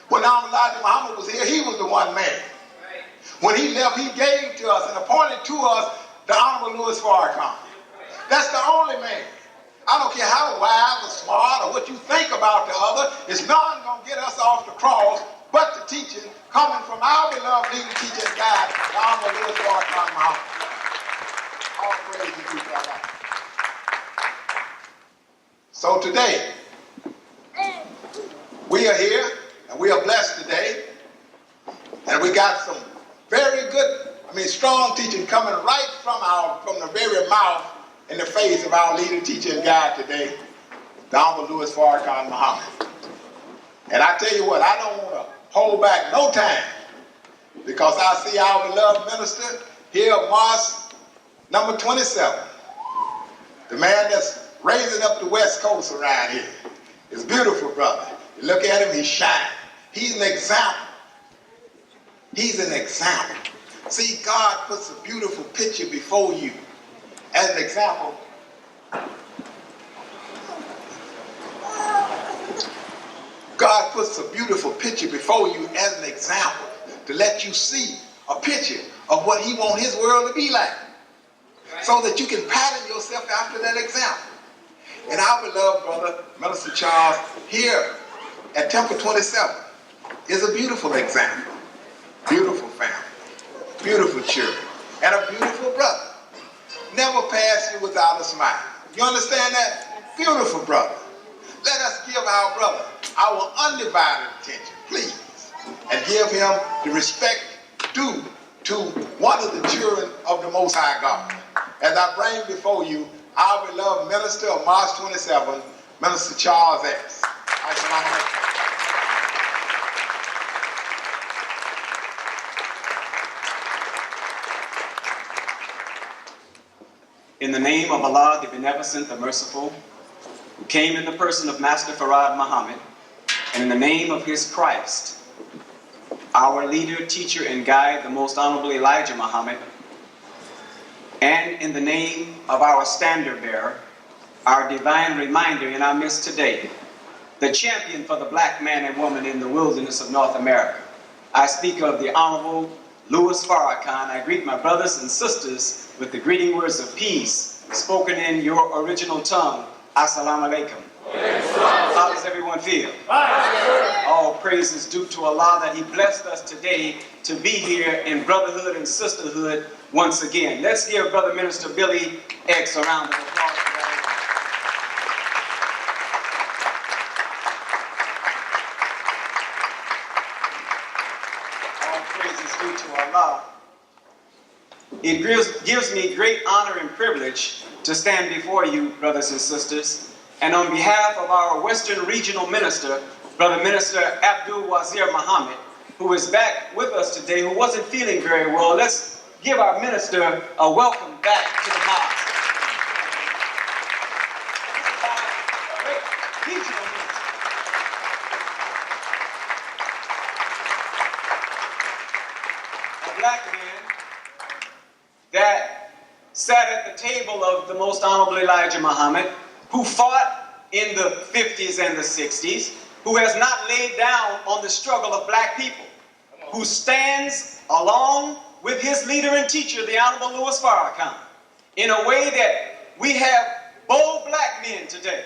When Elijah Muhammad was here, he was the one man. When he left, he gave to us and appointed to us the Honorable Louis Farrakhan. That's the only man. I don't care how wise or smart or what you think about the other, it's none going to get us off the cross but the teaching coming from our beloved leader, teacher, and guide, the Honorable Louis Farrakhan Muhammad. All praise to you, brother. So today, we are here, and we are blessed today, and we got some very good, strong teaching coming right from the very mouth in the face of our leader, teacher, and guide today, the Honorable Louis Farrakhan Muhammad. And I tell you what, I don't want to hold back no time, because I see our beloved minister here at Mosque number 27, the man that's raising up the West Coast around here. It's beautiful, brother. You look at him, he's shining. He's an example. He's an example. See, God puts a beautiful picture before you as an example. God puts a beautiful picture before you as an example to let you see a picture of what he wants his world to be like, so that you can pattern yourself after that example. And our beloved brother, Minister Charles, here at Temple 27 is a beautiful example. Beautiful family, beautiful children, and a beautiful brother. Never pass you without a smile. You understand that? Beautiful brother. Let us give our brother our undivided attention, please, and give him the respect due to one of the children of the Most High God. As I bring before you our beloved minister of Mosque 27, Minister Charles X. In the name of Allah, the Beneficent, the Merciful, who came in the person of Master Farad Muhammad, and in the name of his Christ, our leader, teacher, and guide, the Most Honorable Elijah Muhammad, and in the name of our standard bearer, our divine reminder in our midst today, the champion for the black man and woman in the wilderness of North America. I speak of the Honorable Louis Farrakhan. I greet my brothers and sisters with the greeting words of peace, spoken in your original tongue. Assalamu alaikum. How does everyone feel? All praise is due to Allah that he blessed us today to be here in brotherhood and sisterhood once again. Let's give Brother Minister Billy X a round of applause. All praise is due to Allah. It gives me great honor and privilege to stand before you, brothers and sisters, and on behalf of our Western Regional Minister, Brother Minister Abdul Wazir Muhammad, who is back with us today, who wasn't feeling very well, let's give our minister a welcome back to the mosque. A black man that sat at the table of the Most Honorable Elijah Muhammad, who fought in the 50s and the 60s, who has not laid down on the struggle of black people, who stands along with his leader and teacher, the Honorable Louis Farrakhan, in a way that we have bold black men today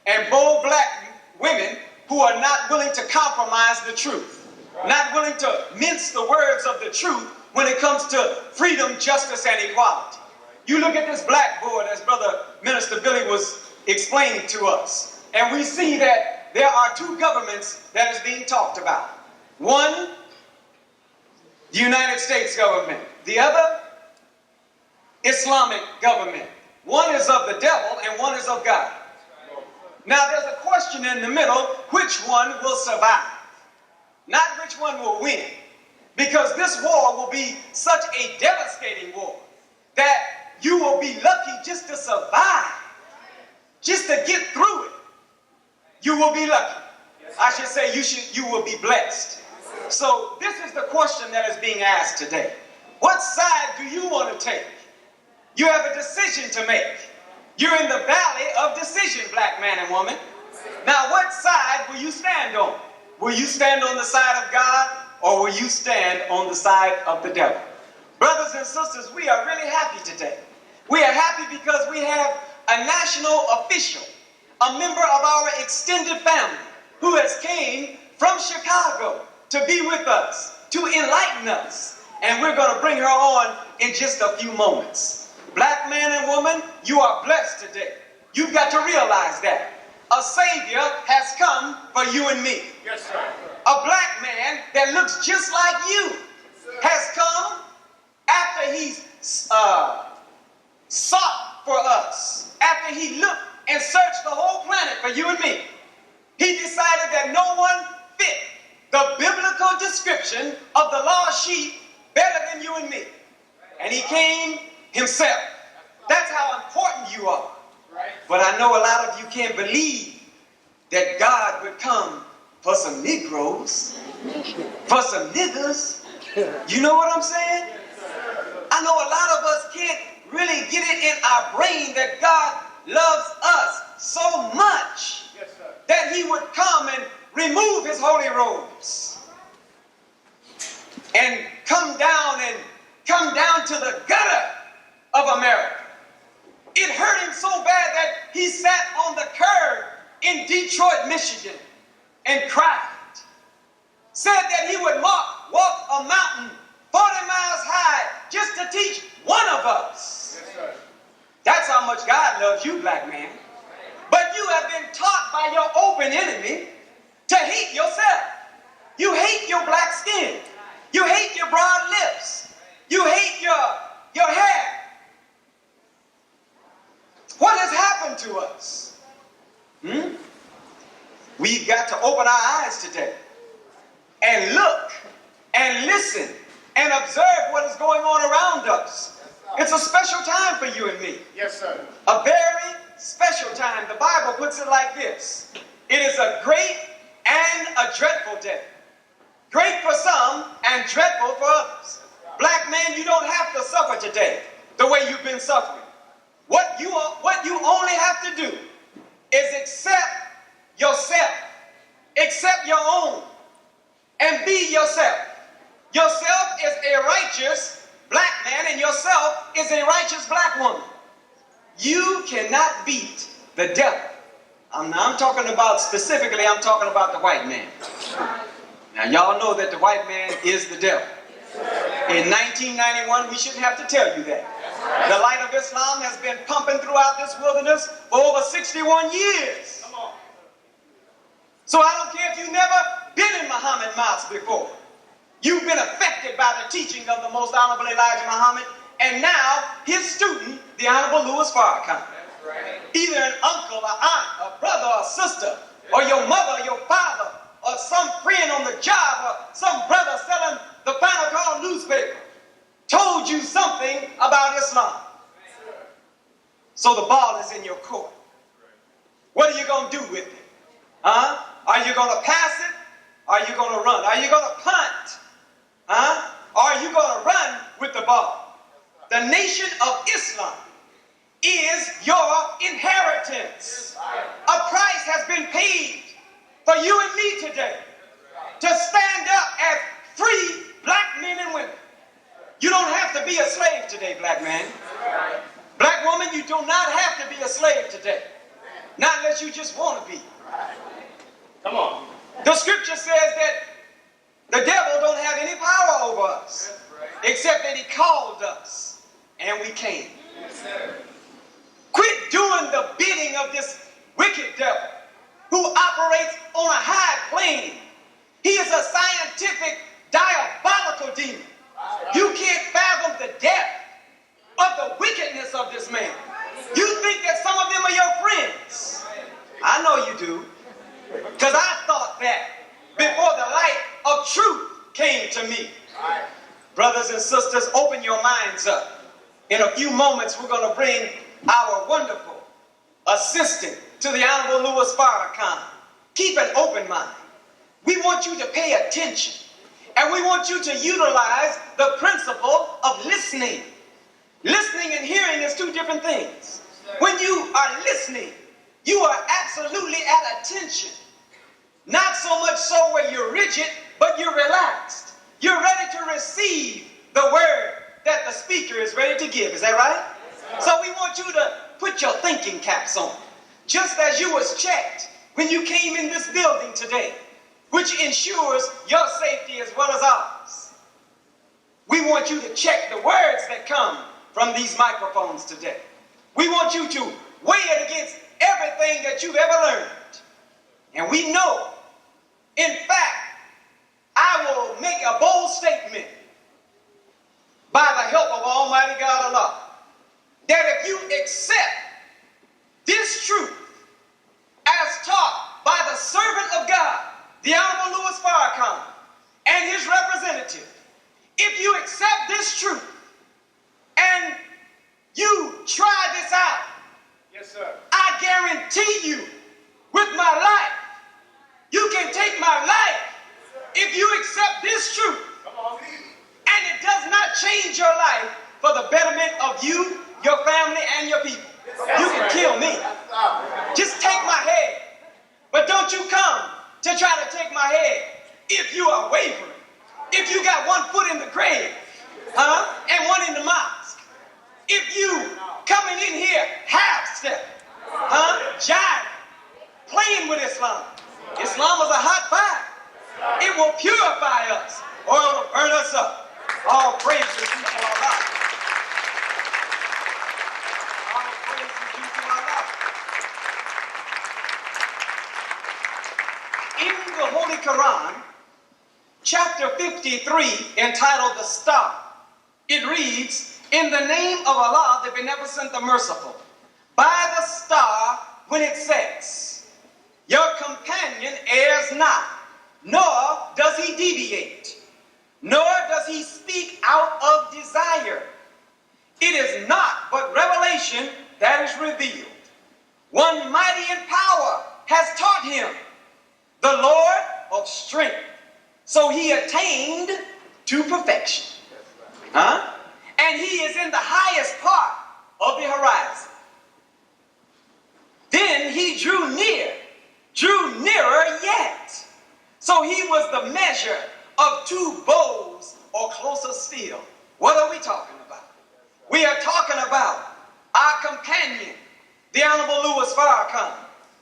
and bold black women who are not willing to compromise the truth, not willing to mince the words of the truth when it comes to freedom, justice, and equality. You look at this blackboard, as Brother Minister Billy was explaining to us, and we see that there are two governments that is being talked about. One, the United States government. The other, Islamic government. One is of the devil and one is of God. Now there's a question in the middle, which one will survive? Not which one will win. Because this war will be such a devastating war that you will be lucky just to survive, just to get through it. You will be lucky. I should say you will be blessed. So this is the question that is being asked today. What side do you want to take? You have a decision to make. You're in the valley of decision, black man and woman. Now what side will you stand on? Will you stand on the side of God, or will you stand on the side of the devil? Brothers and sisters, we are really happy today. We are happy because we have a national official, a member of our extended family, who has came from Chicago to be with us, to enlighten us. And we're going to bring her on in just a few moments. Black man and woman, you are blessed today. You've got to realize that. A Savior has come for you and me. Yes, sir. A black man that looks just like you has come after he's sought for us, after he looked and searched the whole planet for you and me. He decided that no one fit the biblical description of the lost sheep better than you and me. And he came himself. That's how important you are. But I know a lot of you can't believe that God would come for some Negroes, for some niggers. You know what I'm saying? I know a lot of us can't really get it in our brain that God loves us so much that he would come and remove his holy robes and come down to the gutter of America. It hurt him so bad that he sat on the curb in Detroit, Michigan and cried. Said that he would walk a mountain 40 miles high just to teach one of us. Yes, that's how much God loves you, black man. But you have been taught by your open enemy to hate yourself. You hate your black skin. You hate your broad lips. You hate your hair. What has happened to us? We've got to open our eyes today and look and listen and observe what is going on around us. It's a special time for you and me. Yes, sir. A very special time. The Bible puts it like this. It is a great and a dreadful day. Great for some and dreadful for others. Black man, you don't have to suffer today the way you've been suffering. What you only have to do is accept yourself. Accept your own. And be yourself. Yourself is a righteous black man and yourself is a righteous black woman. You cannot beat the devil. I'm talking about specifically, I'm talking about the white man. Now y'all know that the white man is the devil. In 1991, we shouldn't have to tell you that. The light of Islam has been pumping throughout this wilderness for over 61 years. So I don't care if you've never been in Muhammad Mosque before. You've been affected by the teaching of the most honorable Elijah Muhammad, and now his student, the Honorable Louis Farrakhan. Either an uncle, an aunt, a brother, or a sister, or your mother, or your father, or some friend on the job, or some brother selling the Final Call newspaper, told you something about Islam. So the ball is in your court. What are you going to do with it? Huh? Are you going to pass it? Are you going to run? Are you going to punt? Huh? Or are you going to run with the ball? The nation of Islam is your inheritance. A price has been paid for you and me today to stand up as free black men and women. You don't have to be a slave today, black man. Black woman, you do not have to be a slave today. Not unless you just want to be. Come on. The scripture says that the devil don't have any power over us, except that he called us and we came. Quit doing the bidding of this wicked devil who operates on a high plane. He is a scientific, diabolical demon. You can't fathom the depth of the wickedness of this man. You think that some of them are your friends. I know you do. Because I thought that before the light of truth came to me. Brothers and sisters, open your minds up. In a few moments, we're going to bring our wonderful assistant to the Honorable Louis Farrakhan. Keep an open mind. We want you to pay attention. And we want you to utilize the principle of listening. Listening and hearing is two different things. When you are listening, you are absolutely at attention. Not so much so where you're rigid, but you're relaxed. You're ready to receive the word that the speaker is ready to give. Is that right? So we want you to put your thinking caps on. Just as you was checked when you came in this building today, which ensures your safety as well as ours. We want you to check the words that come from these microphones today. We want you to weigh it against everything that you've ever learned. And we know, in fact, I will make a bold statement by the help of Almighty God Allah, that if you accept this truth as taught by the servant of God, the Honorable Louis Farrakhan, and his representative, if you accept this truth and you try this out, Yes, sir. I guarantee you, with my life, you can take my life if you accept this truth. Come on. And it does not change your life for the betterment of you, your family, and your people. You can kill me. Just take my head. But don't you come to try to take my head if you are wavering. If you got one foot in the grave, and one in the mosque. If you coming in here half-step, jiving, playing with Islam. Islam is a hot fire. It will purify us or it will burn us up. All praise to people Allah. All praise to people Allah. In the Holy Quran, chapter 53, entitled The Star, it reads, "In the name of Allah, the Beneficent, the Merciful, by the star when it sets, your companion errs not, nor does he deviate, nor does he speak out of desire. It is not but revelation that is revealed. One mighty in power has taught him, the Lord of strength. So he attained to perfection." And he is in the highest part of the horizon. Then he drew nearer yet. So he was the measure of two bows, or closer still. What are we talking about? We are talking about our companion, the Honorable Louis Farrakhan,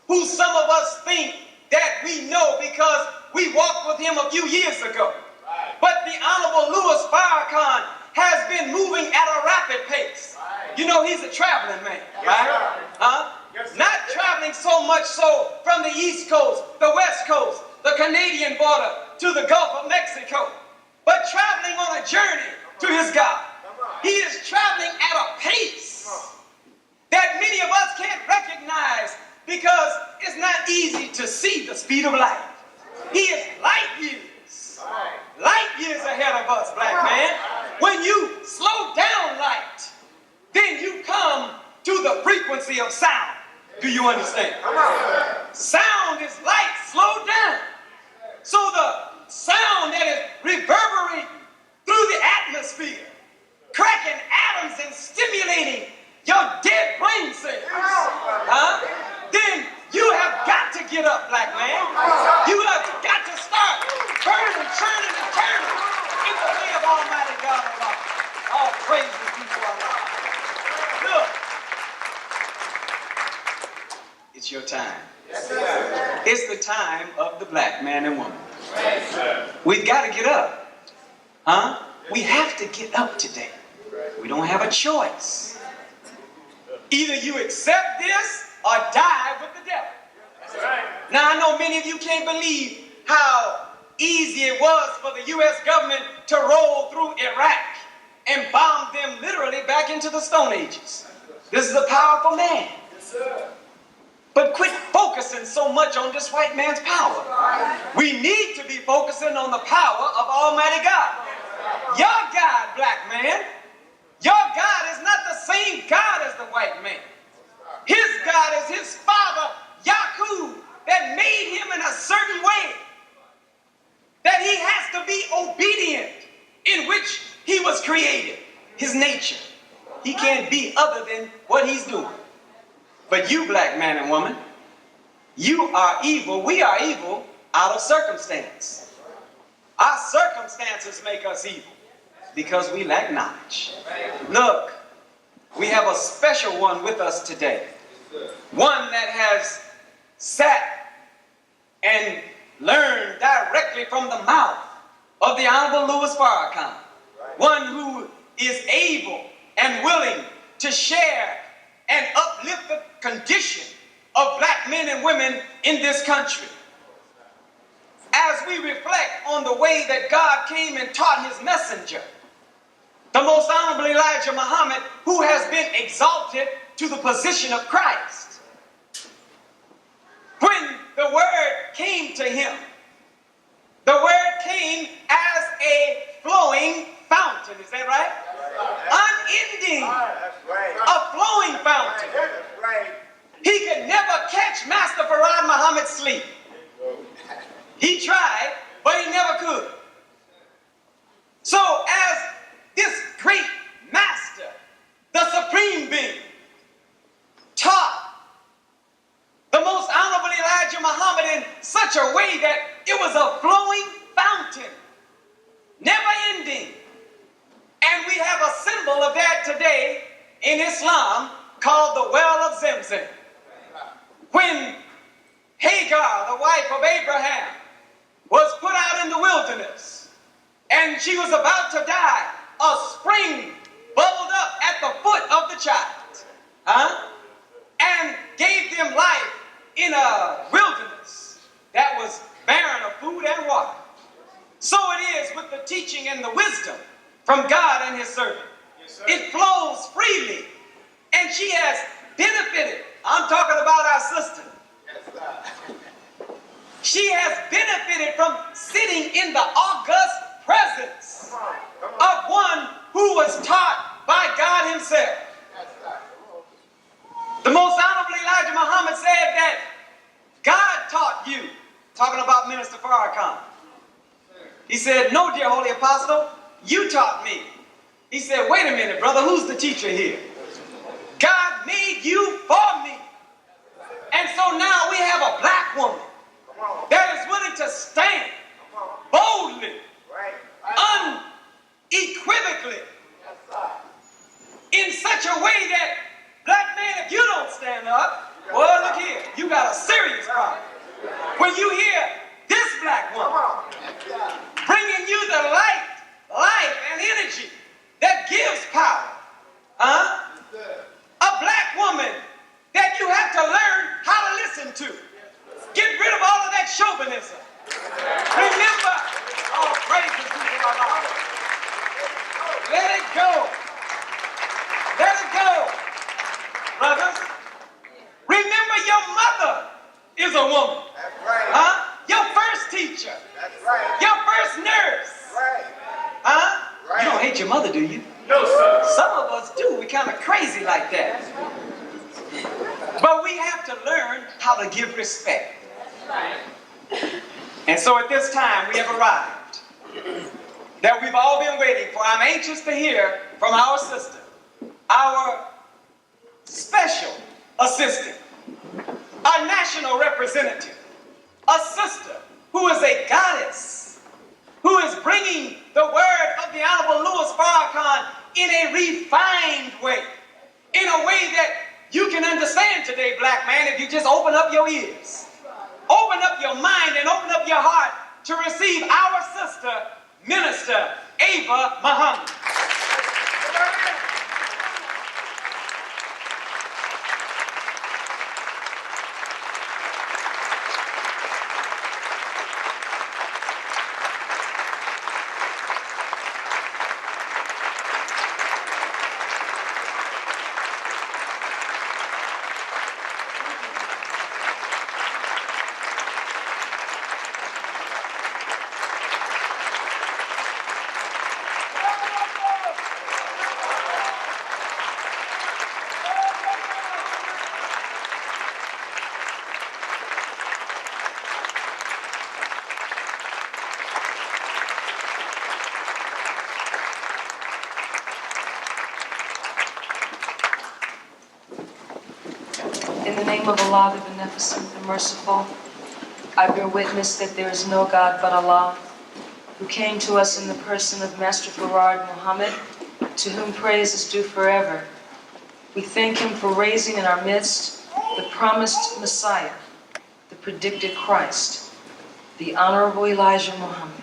who some of us think that we know because we walked with him a few years ago. But the Honorable Louis Farrakhan has been moving at a rapid pace. You know, he's a traveling man, right? Not traveling so much so from the East Coast, the West Coast, the Canadian border to the Gulf of Mexico, but traveling on a journey to his God. He is traveling at a pace that many of us can't recognize because it's not easy to see the speed of light. He is light years ahead of us, black man. When you slow down light, then you come to the frequency of sound. Do you understand? Sound is light slowed down. So the sound that is reverberating through the atmosphere, cracking atoms and stimulating your dead brain cells, then you have got to get up, black man. You have got to start burning, churning, and turning in the way of Almighty God Allah. All praise to people Allah. Look, it's your time. Yes, sir. It's the time of the black man and woman. Yes, sir. We've got to get up. We have to get up today. We don't have a choice. Either you accept this or die with the devil. That's right. Now, I know many of you can't believe how easy it was for the U.S. government to roll through Iraq and bomb them literally back into the Stone Ages. This is a powerful man. Yes, sir. But quit focusing so much on this white man's power. We need to be focusing on the power of Almighty God. Your God, black man, your God is not the same God as the white man. His God is his father, Yaqub, that made him in a certain way. That he has to be obedient in which he was created. His nature. He can't be other than what he's doing. But you, black man and woman, you are evil, we are evil, out of circumstance. Our circumstances make us evil because we lack knowledge. Look, we have a special one with us today. One that has sat and learned directly from the mouth of the Honorable Louis Farrakhan. One who is able and willing to share and uplift the condition of black men and women in this country. As we reflect on the way that God came and taught his messenger, the most honorable Elijah Muhammad, who has been exalted to the position of Christ. When the word came to him, the word came as a flowing fountain. Is that right? Unending. A flowing fountain. He could never catch Master Farad Muhammad's sleep. He tried, but he never could. So as this great master, the supreme being, taught the most honorable Elijah Muhammad in such a way that it was a flowing fountain, never ending. And we have a symbol of that today in Islam called the Well of Zemzem. When Hagar, the wife of Abraham, was put out in the wilderness and she was about to die, a spring bubbled up at the foot of the child, and gave them life in a wilderness that was barren of food and water. So it is with the teaching and the wisdom from God and his servant. Yes, it flows freely, and she has benefited. I'm talking about our sister. Yes, she has benefited from sitting in the august presence of one who was taught by God himself. The most honorable Elijah Muhammad said that God taught you, talking about Minister Farrakhan. He said, no, dear Holy Apostle, you taught me. He said, wait a minute, brother, who's the teacher here? God made you for me. And so now we have a black woman that is willing to stand boldly, unequivocally, in such a way that, black man, if you don't stand up, well, look here, you got a serious problem. When you hear this black woman bringing you the light, life, and energy that gives power, a black woman that you have to learn how to listen to. Get rid of all of that chauvinism. Remember, oh, praises be to our Lord. Let it go. Let it go, brothers. Remember, your mother is a woman. That's right. Your first teacher. That's right. Your first nurse. Right. Right. You don't hate your mother, do you? No, sir. Some of us do. We're kind of crazy like that. But we have to learn how to give respect. And so at this time, we have arrived that we've all been waiting for. I'm anxious to hear from our sister, our special assistant, our national representative, a sister who is a goddess, who is bringing the word of the Honorable Louis Farrakhan in a refined way, in a way that you can understand today, black man, if you just open up your ears, open up your mind, and open up your heart to receive our sister, Minister Ava Muhammad. In the name of Allah, the Beneficent, the Merciful, I bear witness that there is no God but Allah, who came to us in the person of Master Farad Muhammad, to whom praise is due forever. We thank him for raising in our midst the promised Messiah, the predicted Christ, the Honorable Elijah Muhammad.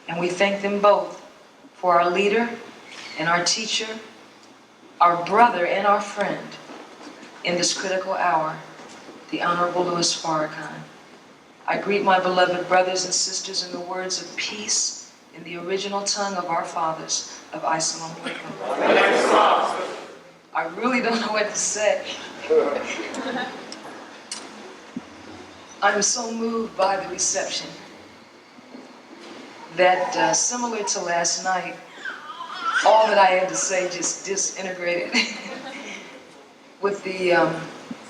And we thank them both for our leader and our teacher, our brother and our friend in this critical hour, the Honorable Louis Farrakhan. I greet my beloved brothers and sisters in the words of peace in the original tongue of our fathers of Assalamu alaikum. I really don't know what to say. I'm so moved by the reception that similar to last night, all that I had to say just disintegrated with the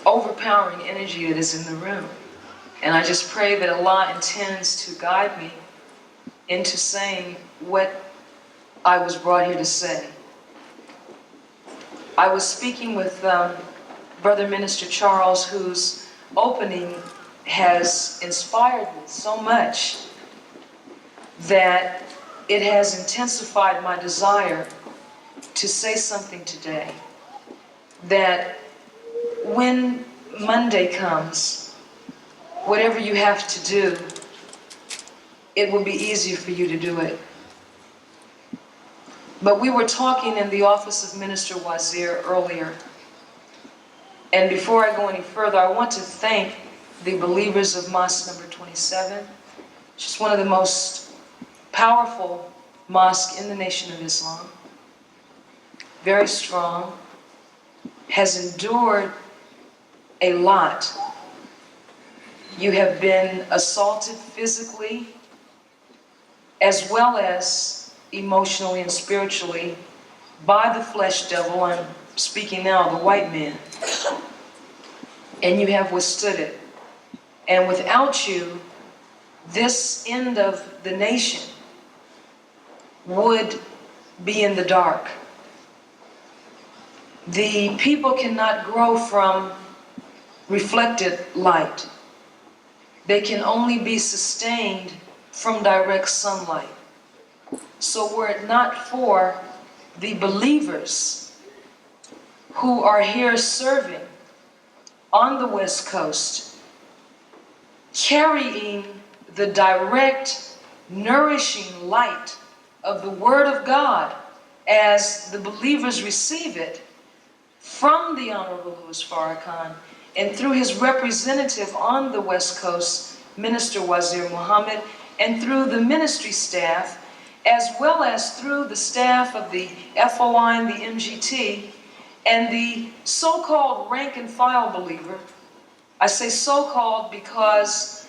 overpowering energy that is in the room. And I just pray that Allah intends to guide me into saying what I was brought here to say. I was speaking with Brother Minister Charles, whose opening has inspired me so much that it has intensified my desire to say something today. That when Monday comes, whatever you have to do, it will be easier for you to do it. But we were talking in the office of Minister Wazir earlier. And before I go any further, I want to thank the believers of Mosque number 27. It's just one of the most powerful mosques in the Nation of Islam. Very strong. Has endured a lot. You have been assaulted physically as well as emotionally and spiritually by the flesh devil. I'm speaking now of the white man. And you have withstood it. And without you, this end of the nation would be in the dark. The people cannot grow from reflected light. They can only be sustained from direct sunlight. So were it not for the believers who are here serving on the West Coast, carrying the direct, nourishing light of the Word of God as the believers receive it from the Honorable Louis Farrakhan and through his representative on the West Coast, Minister Wazir Muhammad, and through the ministry staff, as well as through the staff of the FOI and the MGT, and the so-called rank and file believer. I say so-called because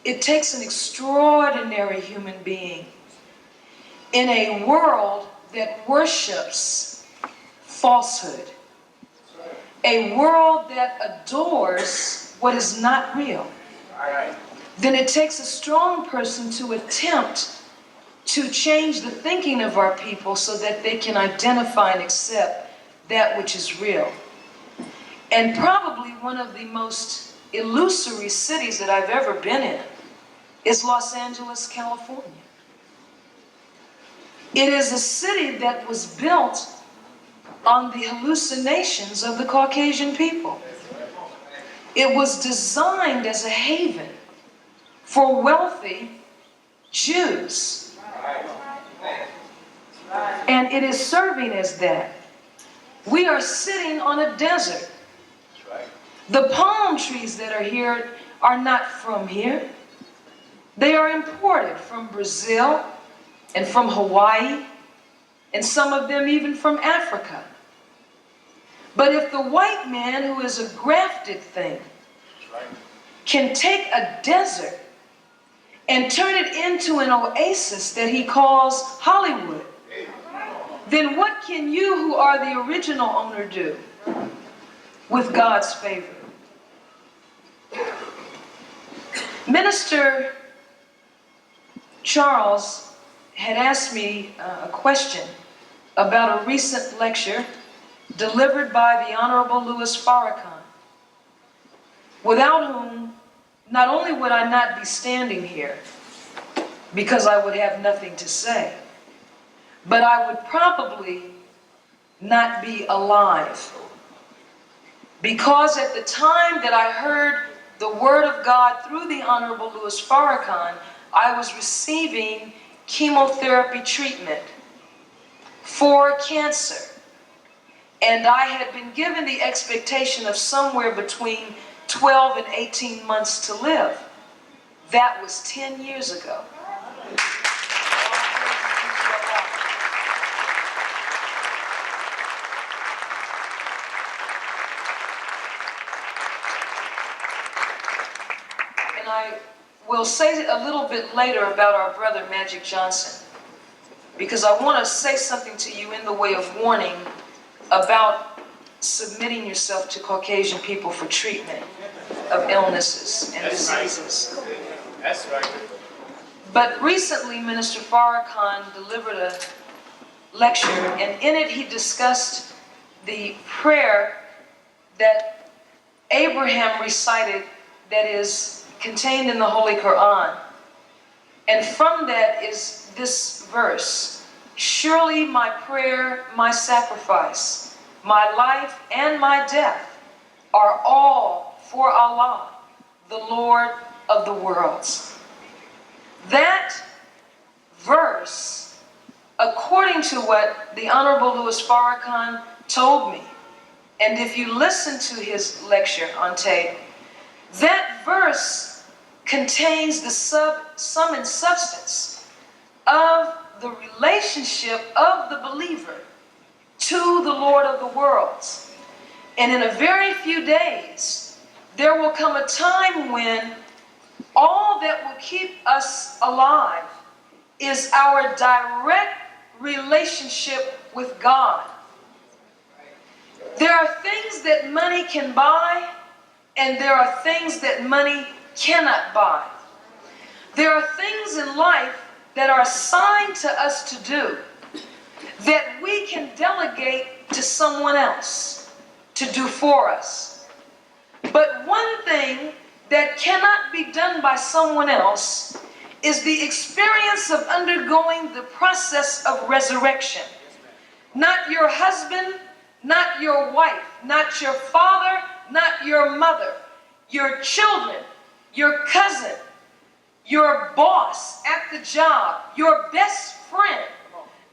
it takes an extraordinary human being in a world that worships falsehood, a world that adores what is not real. Then it takes a strong person to attempt to change the thinking of our people so that they can identify and accept that which is real. And probably one of the most illusory cities that I've ever been in is Los Angeles, California. It is a city that was built on the hallucinations of the Caucasian people. It was designed as a haven for wealthy Jews. And it is serving as that. We are sitting on a desert. The palm trees that are here are not from here. They are imported from Brazil and from Hawaii, and some of them even from Africa. But if the white man, who is a grafted thing, can take a desert and turn it into an oasis that he calls Hollywood, then what can you, who are the original owner, do with God's favor? Minister Charles had asked me a question about a recent lecture delivered by the Honorable Louis Farrakhan, without whom not only would I not be standing here because I would have nothing to say, but I would probably not be alive. Because at the time that I heard the word of God through the Honorable Louis Farrakhan, I was receiving chemotherapy treatment for cancer. And I had been given the expectation of somewhere between 12 and 18 months to live. That was 10 years ago. And I will say a little bit later about our brother Magic Johnson, because I want to say something to you in the way of warning about submitting yourself to Caucasian people for treatment of illnesses and diseases. That's right. But recently, Minister Farrakhan delivered a lecture, and in it he discussed the prayer that Abraham recited that is contained in the Holy Quran. And from that is this verse: surely my prayer, my sacrifice, my life and my death are all for Allah, the Lord of the worlds. That verse, according to what the Honorable Louis Farrakhan told me, and if you listen to his lecture on tape, that verse contains the sum and substance of the relationship of the believer to the Lord of the worlds. And in a very few days, there will come a time when all that will keep us alive is our direct relationship with God. There are things that money can buy, and there are things that money cannot buy. There are things in life that are assigned to us to do that we can delegate to someone else to do for us. But one thing that cannot be done by someone else is the experience of undergoing the process of resurrection. Not your husband, not your wife, not your father, not your mother, your children, your cousin, your boss at the job, your best friend.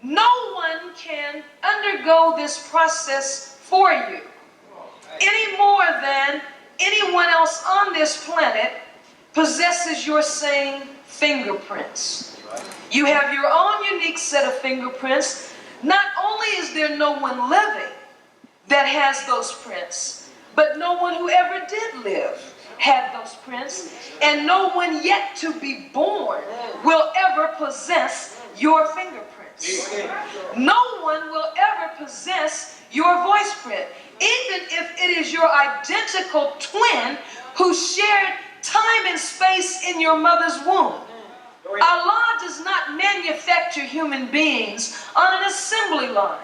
No one can undergo this process for you any more than anyone else on this planet possesses your same fingerprints. You have your own unique set of fingerprints. Not only is there no one living that has those prints, but no one who ever did live had those prints, and no one yet to be born will ever possess your fingerprints. No one will ever possess your voice print, even if it is your identical twin who shared time and space in your mother's womb. Allah does not manufacture human beings on an assembly line.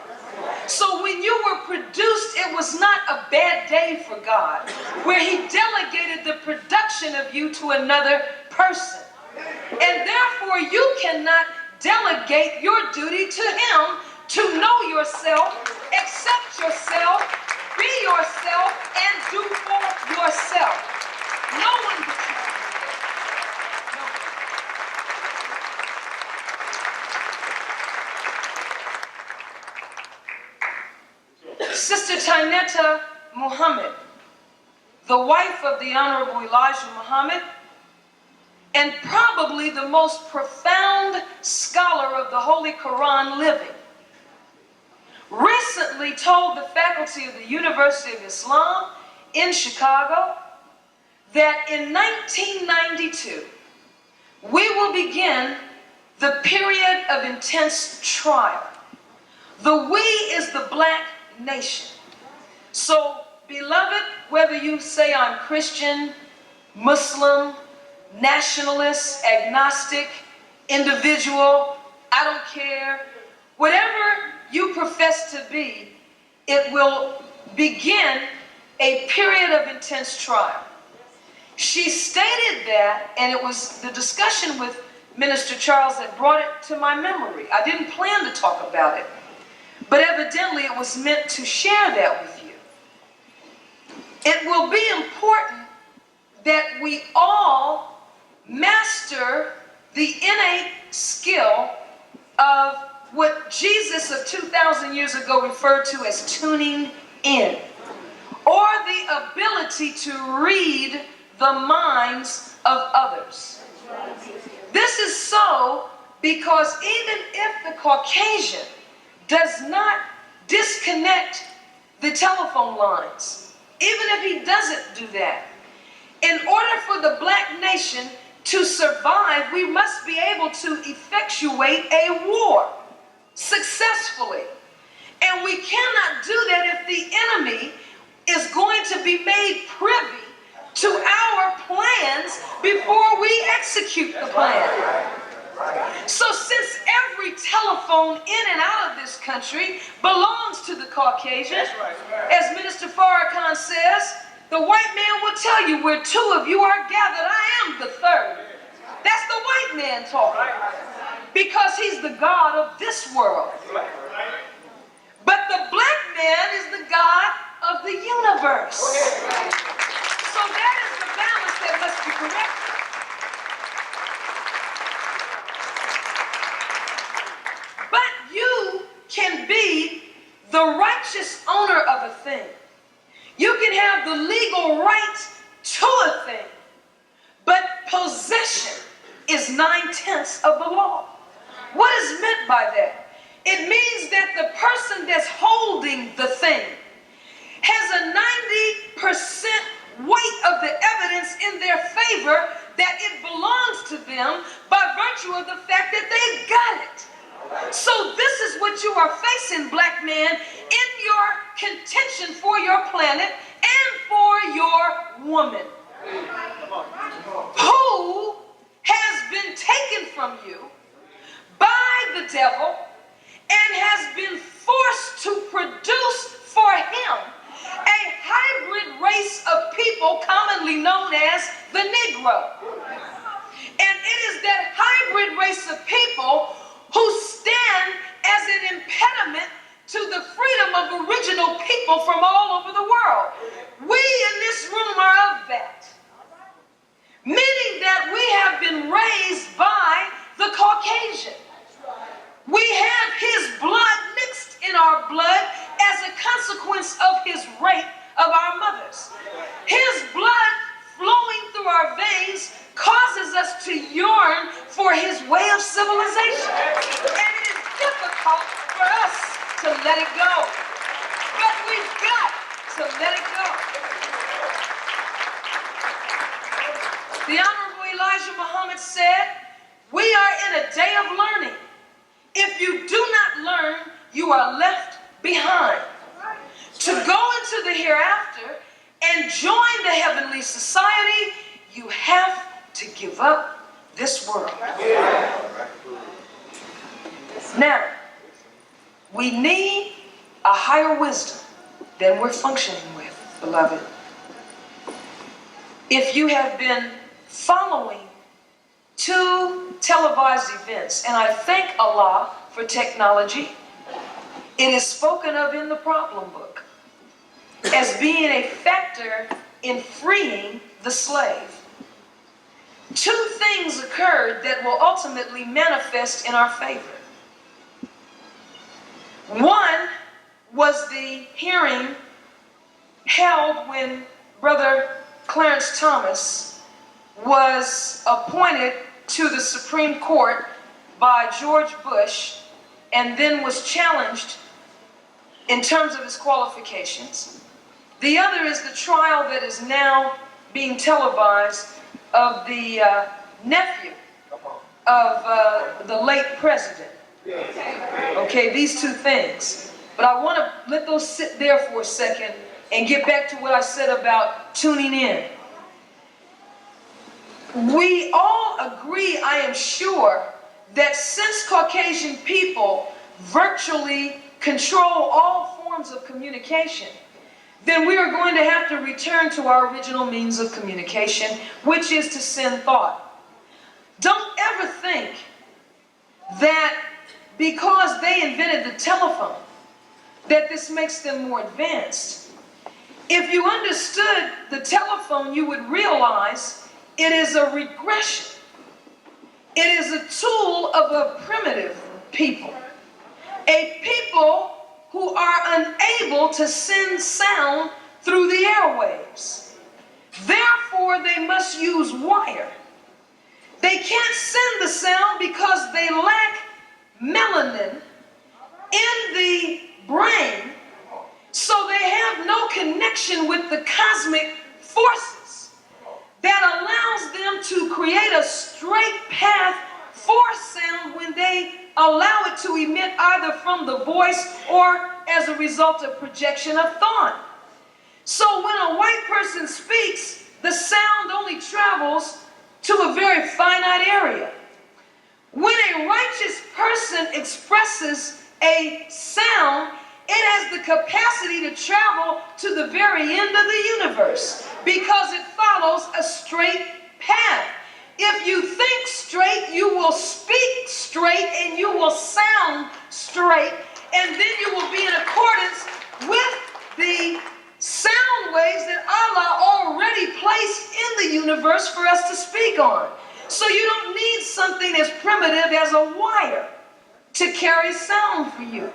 So when you were produced, it was not a bad day for God, where He delegated the production of you to another person. And therefore, you cannot delegate your duty to Him to know yourself, accept yourself, be yourself, and do for yourself. No one but you. Sister Tainetta Muhammad, the wife of the Honorable Elijah Muhammad, and probably the most profound scholar of the Holy Quran living, recently told the faculty of the University of Islam in Chicago that in 1992, we will begin the period of intense trial. The we is the black nation. So, beloved, whether you say I'm Christian, Muslim, nationalist, agnostic, individual, I don't care, whatever you profess to be, it will begin a period of intense trial. she stated that, and it was the discussion with Minister Charles that brought it to my memory. I didn't plan to talk about it, but evidently it was meant to share that with you. It will be important that we all master the innate skill of what Jesus of 2,000 years ago referred to as tuning in, or the ability to read the minds of others. This is so because even if the Caucasian does not disconnect the telephone lines, even if he doesn't do that, in order for the black nation to survive, we must be able to effectuate a war successfully. And we cannot do that if the enemy is going to be made privy to our plans before we execute the plan. So since every telephone in and out of this country belongs to the Caucasian, as Minister Farrakhan says, the white man will tell you where two of you are gathered, I am the third. That's the white man talking, because he's the God of this world. But the black man is the God of the universe. So that is the balance that must be corrected. But you can be the righteous owner of a thing. You can have the legal right to a thing, but possession is 9/10 of the law. What is meant by that? It means that the person that's holding the thing has a 90% weight of the evidence in their favor that it belongs to them by virtue of the fact that they got it. So this is what you are facing, black man, in your contention for your planet and for your woman, who has been taken from you by the devil and has been forced to produce for him a hybrid race of people commonly known as the Negro. And it is that hybrid race of people who stand as an impediment to the freedom of original people from all over the world. We in this room are of that. Meaning that we have been raised by the Caucasian. We have his blood mixed in our blood as a consequence of his rape of our mothers. His blood flowing through our veins causes us to yearn for his way of civilization. And it is difficult for us to let it go. But we've got to let it go. The Honorable Elijah Muhammad said, we are in a day of learning. If you do not learn, you are left behind. To go into the hereafter and join the heavenly society, you have to give up this world. Now, we need a higher wisdom than we're functioning with, beloved. If you have been following two televised events, and I thank Allah for technology, it is spoken of in the problem book as being a factor in freeing the slave. Two things occurred that will ultimately manifest in our favor. One was the hearing held when Brother Clarence Thomas was appointed to the Supreme Court by George Bush and then was challenged in terms of his qualifications. The other is the trial that is now being televised of the nephew of the late president. Okay, these two things. But I want to let those sit there for a second and get back to what I said about tuning in. We all agree, I am sure, that since Caucasian people virtually control all forms of communication, then we are going to have to return to our original means of communication, which is to send thought. Don't ever think that because they invented the telephone, that this makes them more advanced. If you understood the telephone, you would realize it is a regression. It is a tool of a primitive people. A people who are unable to send sound through the airwaves. Therefore, they must use wire. They can't send the sound because they lack melanin in the brain, so they have no connection with the cosmic forces that allows them to create a straight path for sound when they allow it to emit either from the voice or as a result of projection of thought. So when a white person speaks, the sound only travels to a very finite area. When a righteous person expresses a sound, it has the capacity to travel to the very end of the universe because it follows a straight path. If you think straight, you will speak straight and you will sound straight, and then you will be in accordance with the sound waves that Allah already placed in the universe for us to speak on. So you don't need something as primitive as a wire to carry sound for you.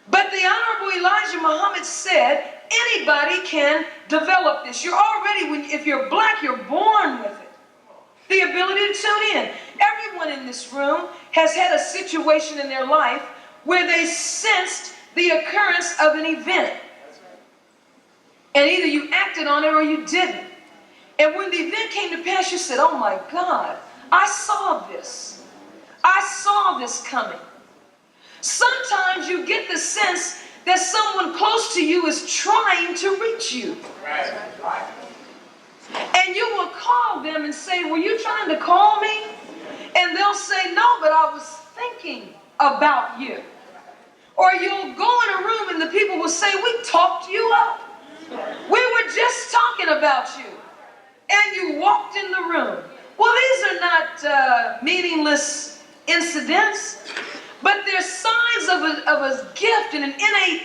But the Honorable Elijah Muhammad said anybody can develop this. You're already, if you're black, you're born with it. The ability to tune in. Everyone in this room has had a situation in their life where they sensed the occurrence of an event. And either you acted on it or you didn't. And when the event came to pass, you said, oh my God, I saw this. I saw this coming. Sometimes you get the sense that someone close to you is trying to reach you. Right. And you will call them and say, were you trying to call me? And they'll say, no, but I was thinking about you. Or you'll go in a room and the people will say, we talked you up. We were just talking about you. And you walked in the room. Well, these are not meaningless incidents, but they're signs of a gift and an innate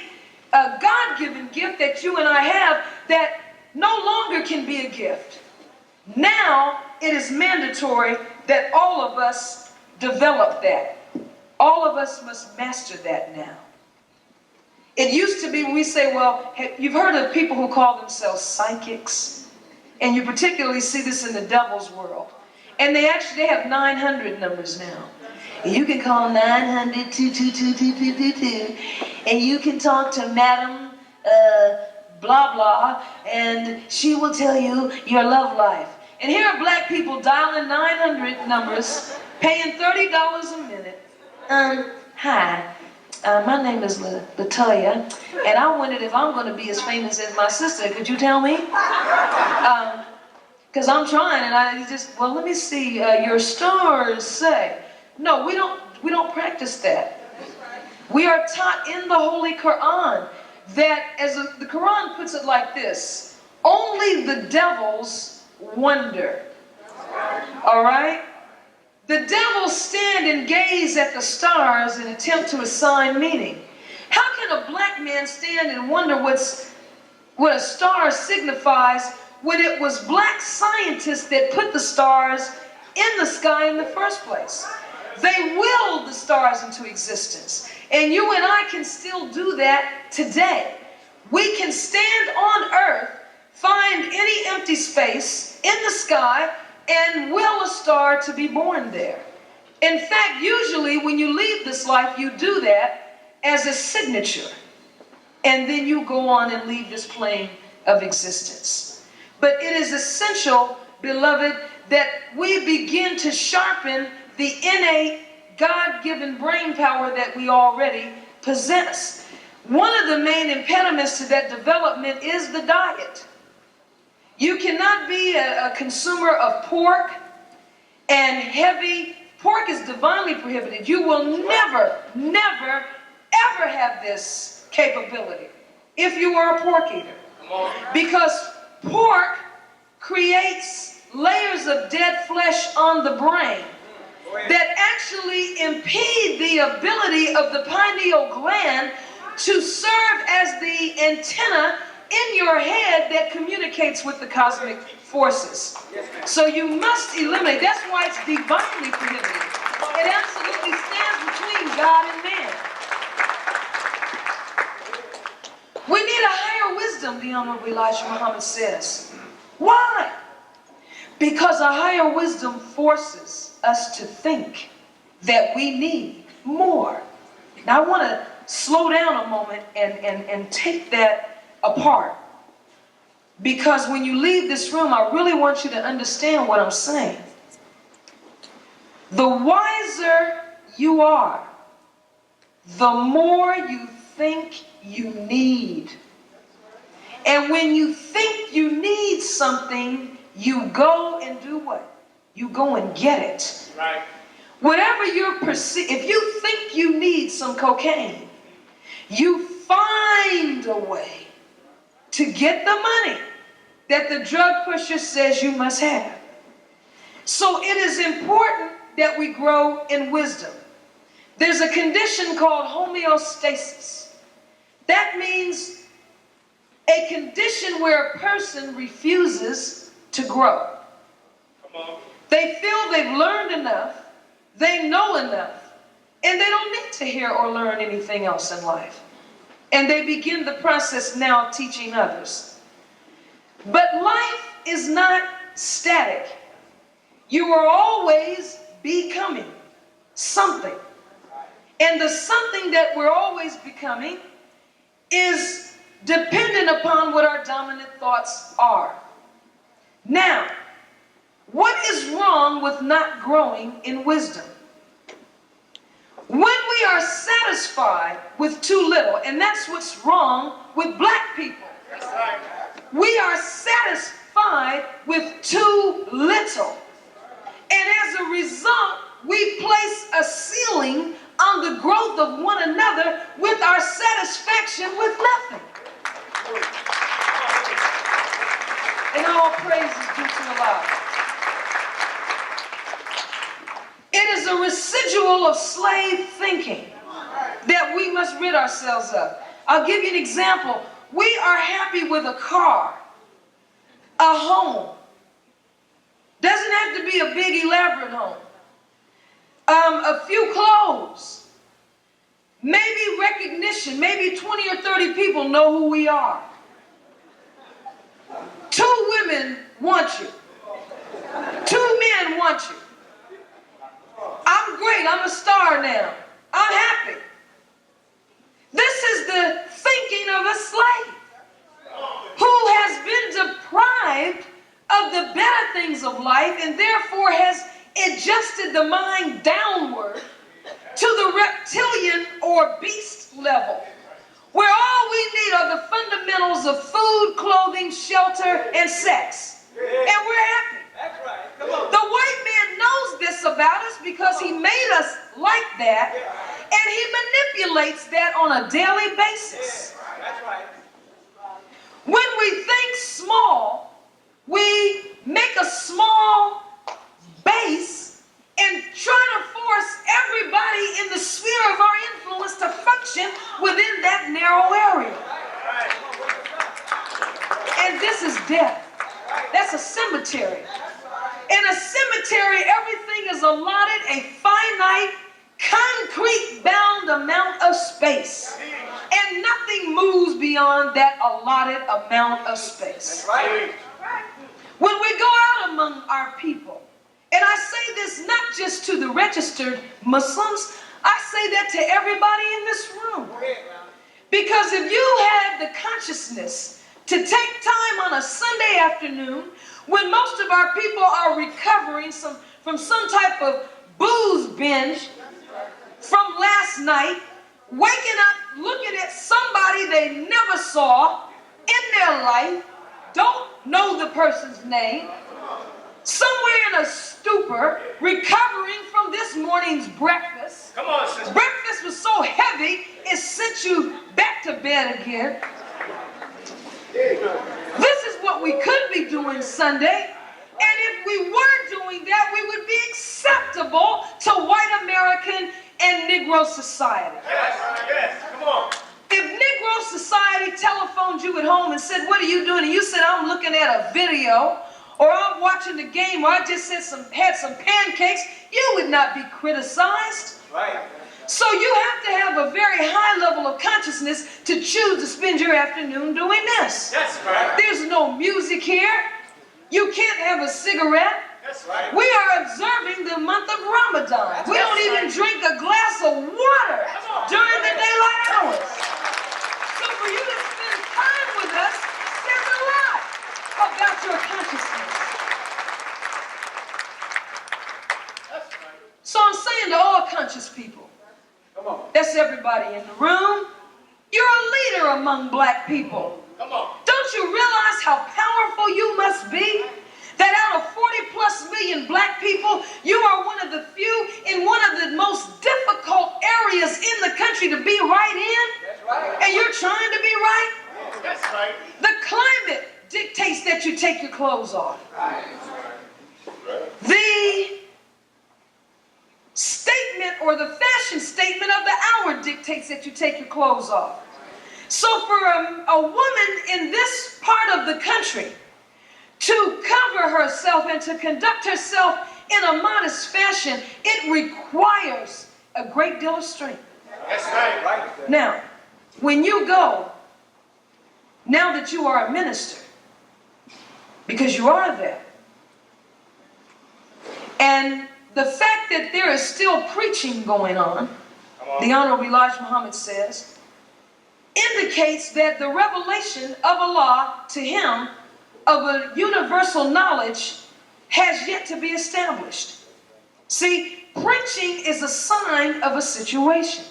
God-given gift that you and I have that no longer can be a gift. Now it is mandatory that all of us develop that. All of us must master that now. It used to be when we say, well, you've heard of people who call themselves psychics. And you particularly see this in the devil's world. And they have 900 numbers now. And you can call 900 2222222, and you can talk to Madam blah blah, and she will tell you your love life. And here are black people dialing 900 numbers, paying $30 a minute. Hi. My name is Latoya, and I wondered if I'm going to be as famous as my sister. Could you tell me? Because I'm trying, and well, let me see. Your stars say. No, we don't practice that. We are taught in the Holy Quran that, the Quran puts it like this: only the devils wonder. All right. The devils stand and gaze at the stars and attempt to assign meaning. How can a black man stand and wonder what a star signifies when it was black scientists that put the stars in the sky in the first place? They willed the stars into existence. And you and I can still do that today. We can stand on earth, find any empty space in the sky, and will a star to be born there. In fact, usually when you leave this life, you do that as a signature. And then you go on and leave this plane of existence. But it is essential, beloved, that we begin to sharpen the innate God-given brain power that we already possess. One of the main impediments to that development is the diet. You cannot be a consumer of pork and heavy. Pork is divinely prohibited. You will never, never, ever have this capability. if you are a pork eater. Because pork creates layers of dead flesh on the brain that actually impede the ability of the pineal gland to serve as the antenna in your head that communicates with the cosmic forces. So you must eliminate. That's why it's divinely prohibited. It absolutely stands between God and man. We need a higher wisdom, the Honorable Elijah Muhammad says. Why? Because a higher wisdom forces us to think that we need more. Now I want to slow down a moment and take that apart. Because when you leave this room, I really want you to understand what I'm saying. The wiser you are, the more you think you need. And when you think you need something, you go and do what? You go and get it. Right. Whatever you're if you think you need some cocaine, you find a way to get the money that the drug pusher says you must have. So it is important that we grow in wisdom. There's a condition called homeostasis. That means a condition where a person refuses to grow. Come on. They feel they've learned enough, they know enough, and they don't need to hear or learn anything else in life. And they begin the process now of teaching others. But life is not static. You are always becoming something. And the something that we're always becoming is dependent upon what our dominant thoughts are. Now, what is wrong with not growing in wisdom? When we are satisfied with too little, and that's what's wrong with black people. That's right. We are satisfied with too little. And as a result, we place a ceiling on the growth of one another with our satisfaction with nothing. And all praise is due to Allah. It is a residual of slave thinking that we must rid ourselves of. I'll give you an example. We are happy with a car, a home. Doesn't have to be a big elaborate home. A few clothes. Maybe recognition. Maybe 20 or 30 people know who we are. 2 women want you. 2 men want you. I'm great. I'm a star now. I'm happy. This is the thinking of a slave who has been deprived of the better things of life and therefore has adjusted the mind downward to the reptilian or beast level, where all we need are the fundamentals of food, clothing, shelter, and sex. And we're happy. That's right. Come on. The white man knows this about us because he made us like that, and he manipulates that on a daily basis. That's right. When we think small, we make a small base and try to force everybody in the sphere of our influence to function within that narrow area. And this is death. That's a cemetery. In a cemetery, everything is allotted a finite, concrete-bound amount of space. And nothing moves beyond that allotted amount of space. Right. When we go out among our people, and I say this not just to the registered Muslims, I say that to everybody in this room. Because if you have the consciousness to take time on a Sunday afternoon when most of our people are recovering from some type of booze binge from last night, waking up, looking at somebody they never saw in their life, don't know the person's name, somewhere in a stupor, recovering from this morning's breakfast. Come on, sister. Breakfast was so heavy, it sent you back to bed again. This is what we could be doing Sunday. And if we were doing that, we would be acceptable to white American and Negro society. Yes, come on. If Negro society telephoned you at home and said, what are you doing? And you said, I'm looking at a video, or I'm watching the game, or I just had some pancakes, you would not be criticized. Right. So you have to have a very high level of consciousness to choose to spend your afternoon doing this. That's right. There's no music here. You can't have a cigarette. That's right. We are observing the month of Ramadan. We don't even drink a glass of water during the daylight hours. So for you to spend time with us says a lot about your consciousness. That's right. So I'm saying to all conscious people, Come on. that's everybody in the room, you're a leader among black people. Come on. Don't you realize how powerful you must be? That out of 40+ million black people, you are one of the few in one of the most difficult areas in the country to be right in. That's right. And you're trying to be right? That's right. The climate dictates that you take your clothes off. Right. The statement or the fashion statement of the hour dictates that you take your clothes off. So for a woman in this part of the country to cover herself and to conduct herself in a modest fashion, it requires a great deal of strength. That's right. Right. Now, when you go, now that you are a minister, because you are there, and the fact that there is still preaching going on, the Honorable Elijah Muhammad says, indicates that the revelation of Allah to him of a universal knowledge has yet to be established. See, preaching is a sign of a situation.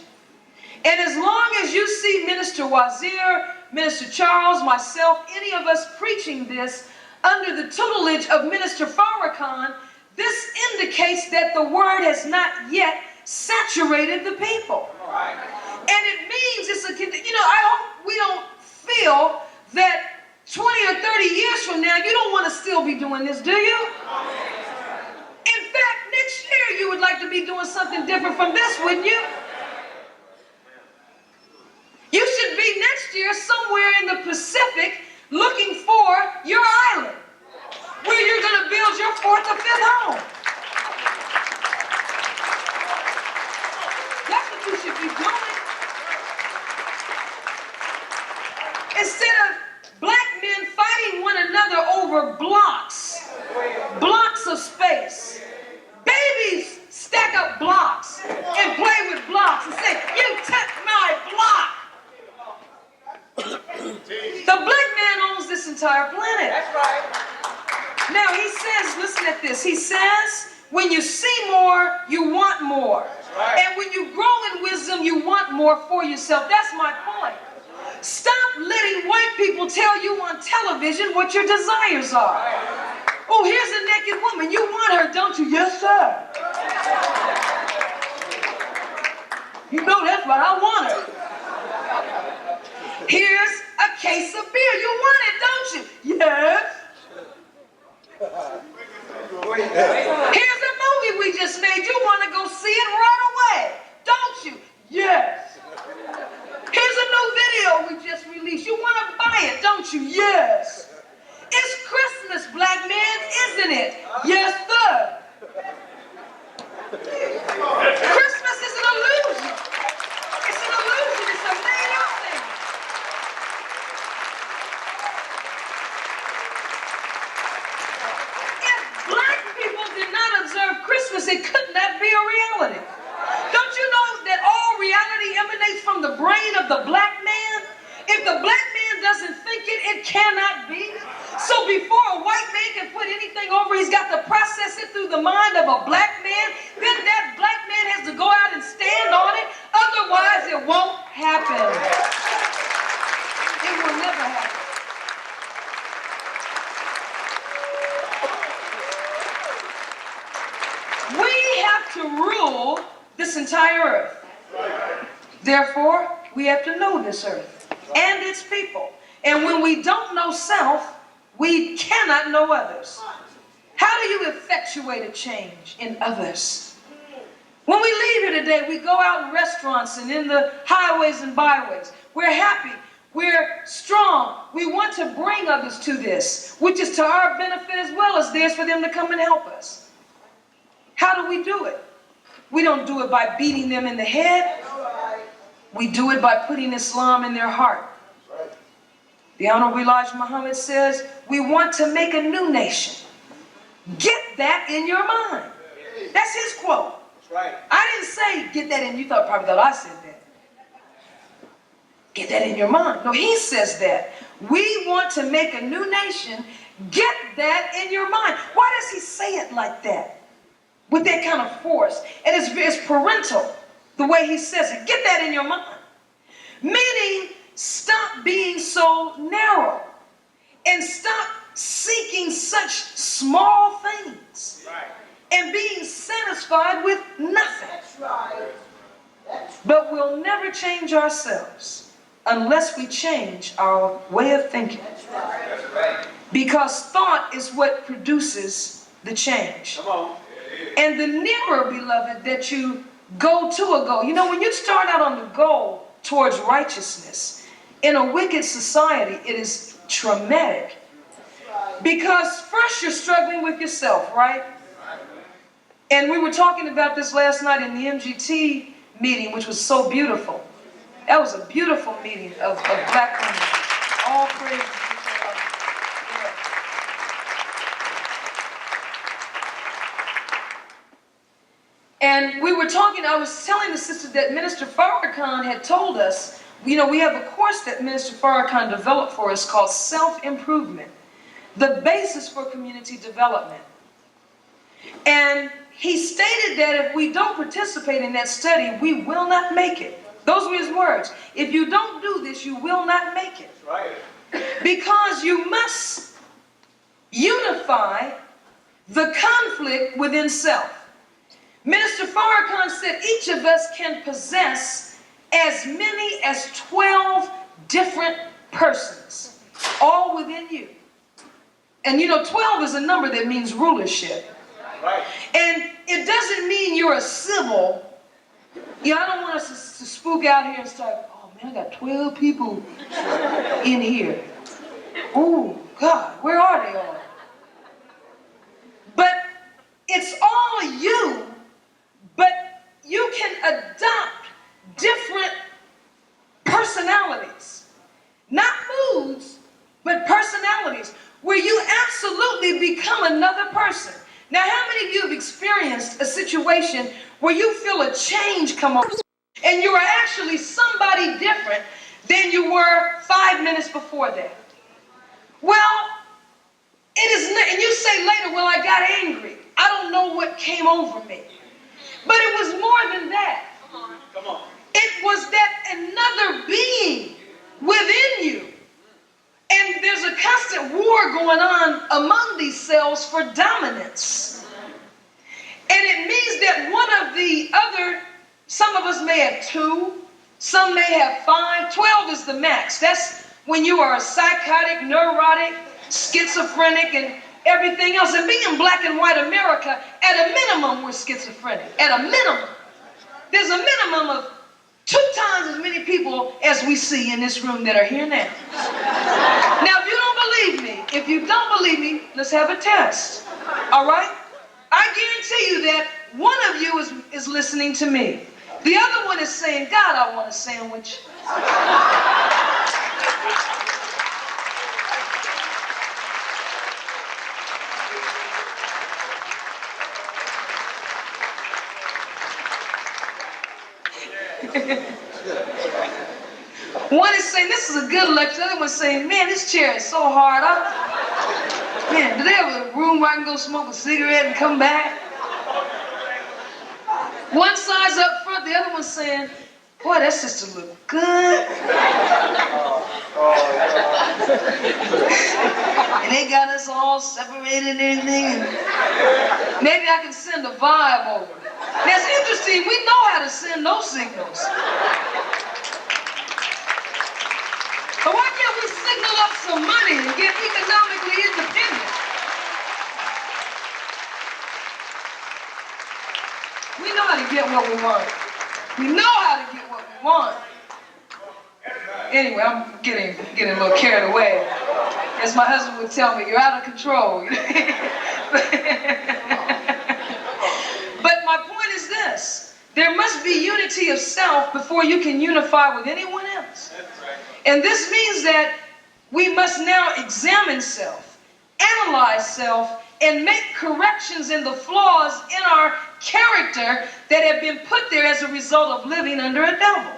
And as long as you see Minister Wazir, Minister Charles, myself, any of us preaching this under the tutelage of Minister Farrakhan, this indicates that the word has not yet saturated the people. Right. And it means it's a, I hope we don't feel that 20 or 30 years from now, you don't want to still be doing this, do you? In fact, next year you would like to be doing something different from this, wouldn't you? You should be next year somewhere in the Pacific looking for your island, where you're going to build your 4th or 5th home. That's what you should be doing. Instead of black men fighting one another over blocks of space. Babies stack up blocks and play with blocks and say, you took my block. The black man owns this entire planet. That's right. Now he says, listen at this, he says, when you see more, you want more. Right. And when you grow in wisdom, you want more for yourself. That's my point. Stop letting white people tell you on television what your desires are. Oh, here's a naked woman. You want her, don't you? Yes, sir. You know that's right. I want her. Here's a case of beer. You want it, don't you? Yes. Here's a movie we just made. You want to go see it right away, don't you? Yes. Here's a new video we just released. You want to buy it, don't you? Yes. It's Christmas, black man, isn't it? Yes, sir. Christmas is an illusion. It's an illusion. It's a made-up thing. If black people did not observe Christmas, it could not be a reality. Don't you know that all reality emanates from the brain of the black man? If the black man doesn't think it, it cannot be. So before a white man can put anything over, he's got to process it through the mind of a black man. Then that black man has to go out and stand on it. Otherwise, it won't happen. It will never happen. We have to rule this entire earth. Therefore, we have to know this earth and its people. And when we don't know self, we cannot know others. How do you effectuate a change in others? When we leave here today, we go out in restaurants and in the highways and byways. We're happy. We're strong. We want to bring others to this, which is to our benefit as well as theirs, for them to come and help us. How do we do it? We don't do it by beating them in the head. We do it by putting Islam in their heart. The Honorable Elijah Muhammad says, we want to make a new nation. Get that in your mind. That's his quote. Right. I didn't say get that in. You probably thought I said that. Get that in your mind. No, he says that. We want to make a new nation. Get that in your mind. Why does he say it like that? With that kind of force. And it's parental, the way he says it. Get that in your mind. Meaning, stop being so narrow. And stop seeking such small things. Right. And being satisfied with nothing. That's right. But we'll never change ourselves unless we change our way of thinking. That's right. Because thought is what produces the change. Come on. And the nearer, beloved, that you go to a goal. You know, when you start out on the goal towards righteousness, in a wicked society, it is traumatic. Because first you're struggling with yourself, right? And we were talking about this last night in the MGT meeting, which was so beautiful. That was a beautiful meeting of black women. All praise to God. And we were talking, I was telling the sister that Minister Farrakhan had told us, you know, we have a course that Minister Farrakhan developed for us called Self-Improvement, the basis for community development. And he stated that if we don't participate in that study, we will not make it. Those were his words. If you don't do this, you will not make it. Right. Because you must unify the conflict within self. Minister Farrakhan said each of us can possess as many as 12 different persons, all within you. And you know, 12 is a number that means rulership. Right. And it doesn't mean you're a civil. You know, I don't want us to spook out here and start, oh man, I got 12 people in here. Oh, God, where are they all? But it's all you, but you can adopt different personalities. Not moods, but personalities, where you absolutely become another person. Now, how many of you have experienced a situation where you feel a change come over and you are actually somebody different than you were 5 minutes before that? Well, it is not, and you say later, well, I got angry. I don't know what came over me. But it was more than that. Come on. It was that another being within you. And there's a constant war going on among these cells for dominance. And it means that one of the other, some of us may have 2, some may have 5, 12 is the max. That's when you are a psychotic, neurotic, schizophrenic, and everything else. And being black and white America, at a minimum, we're schizophrenic. At a minimum. There's a minimum of 2 times as many people as we see in this room that are here now. Now, if you don't believe me, let's have a test. All right? I guarantee you that one of you is listening to me. The other one is saying, God, I want a sandwich. One is saying, this is a good lecture. The other one's saying, man, this chair is so hard. Man, do they have a room where I can go smoke a cigarette and come back? One side's up front, the other one's saying, boy, that sister look good. And they got us all separated and everything. And maybe I can send a vibe over. That's interesting. We know how to send those signals. But why can't we signal some money and get economically independent. We know how to get what we want. We know how to get what we want. Anyway, I'm getting a little carried away. As my husband would tell me, you're out of control. But my point is this. There must be unity of self before you can unify with anyone else. And this means that we must now examine self, analyze self, and make corrections in the flaws in our character that have been put there as a result of living under a devil.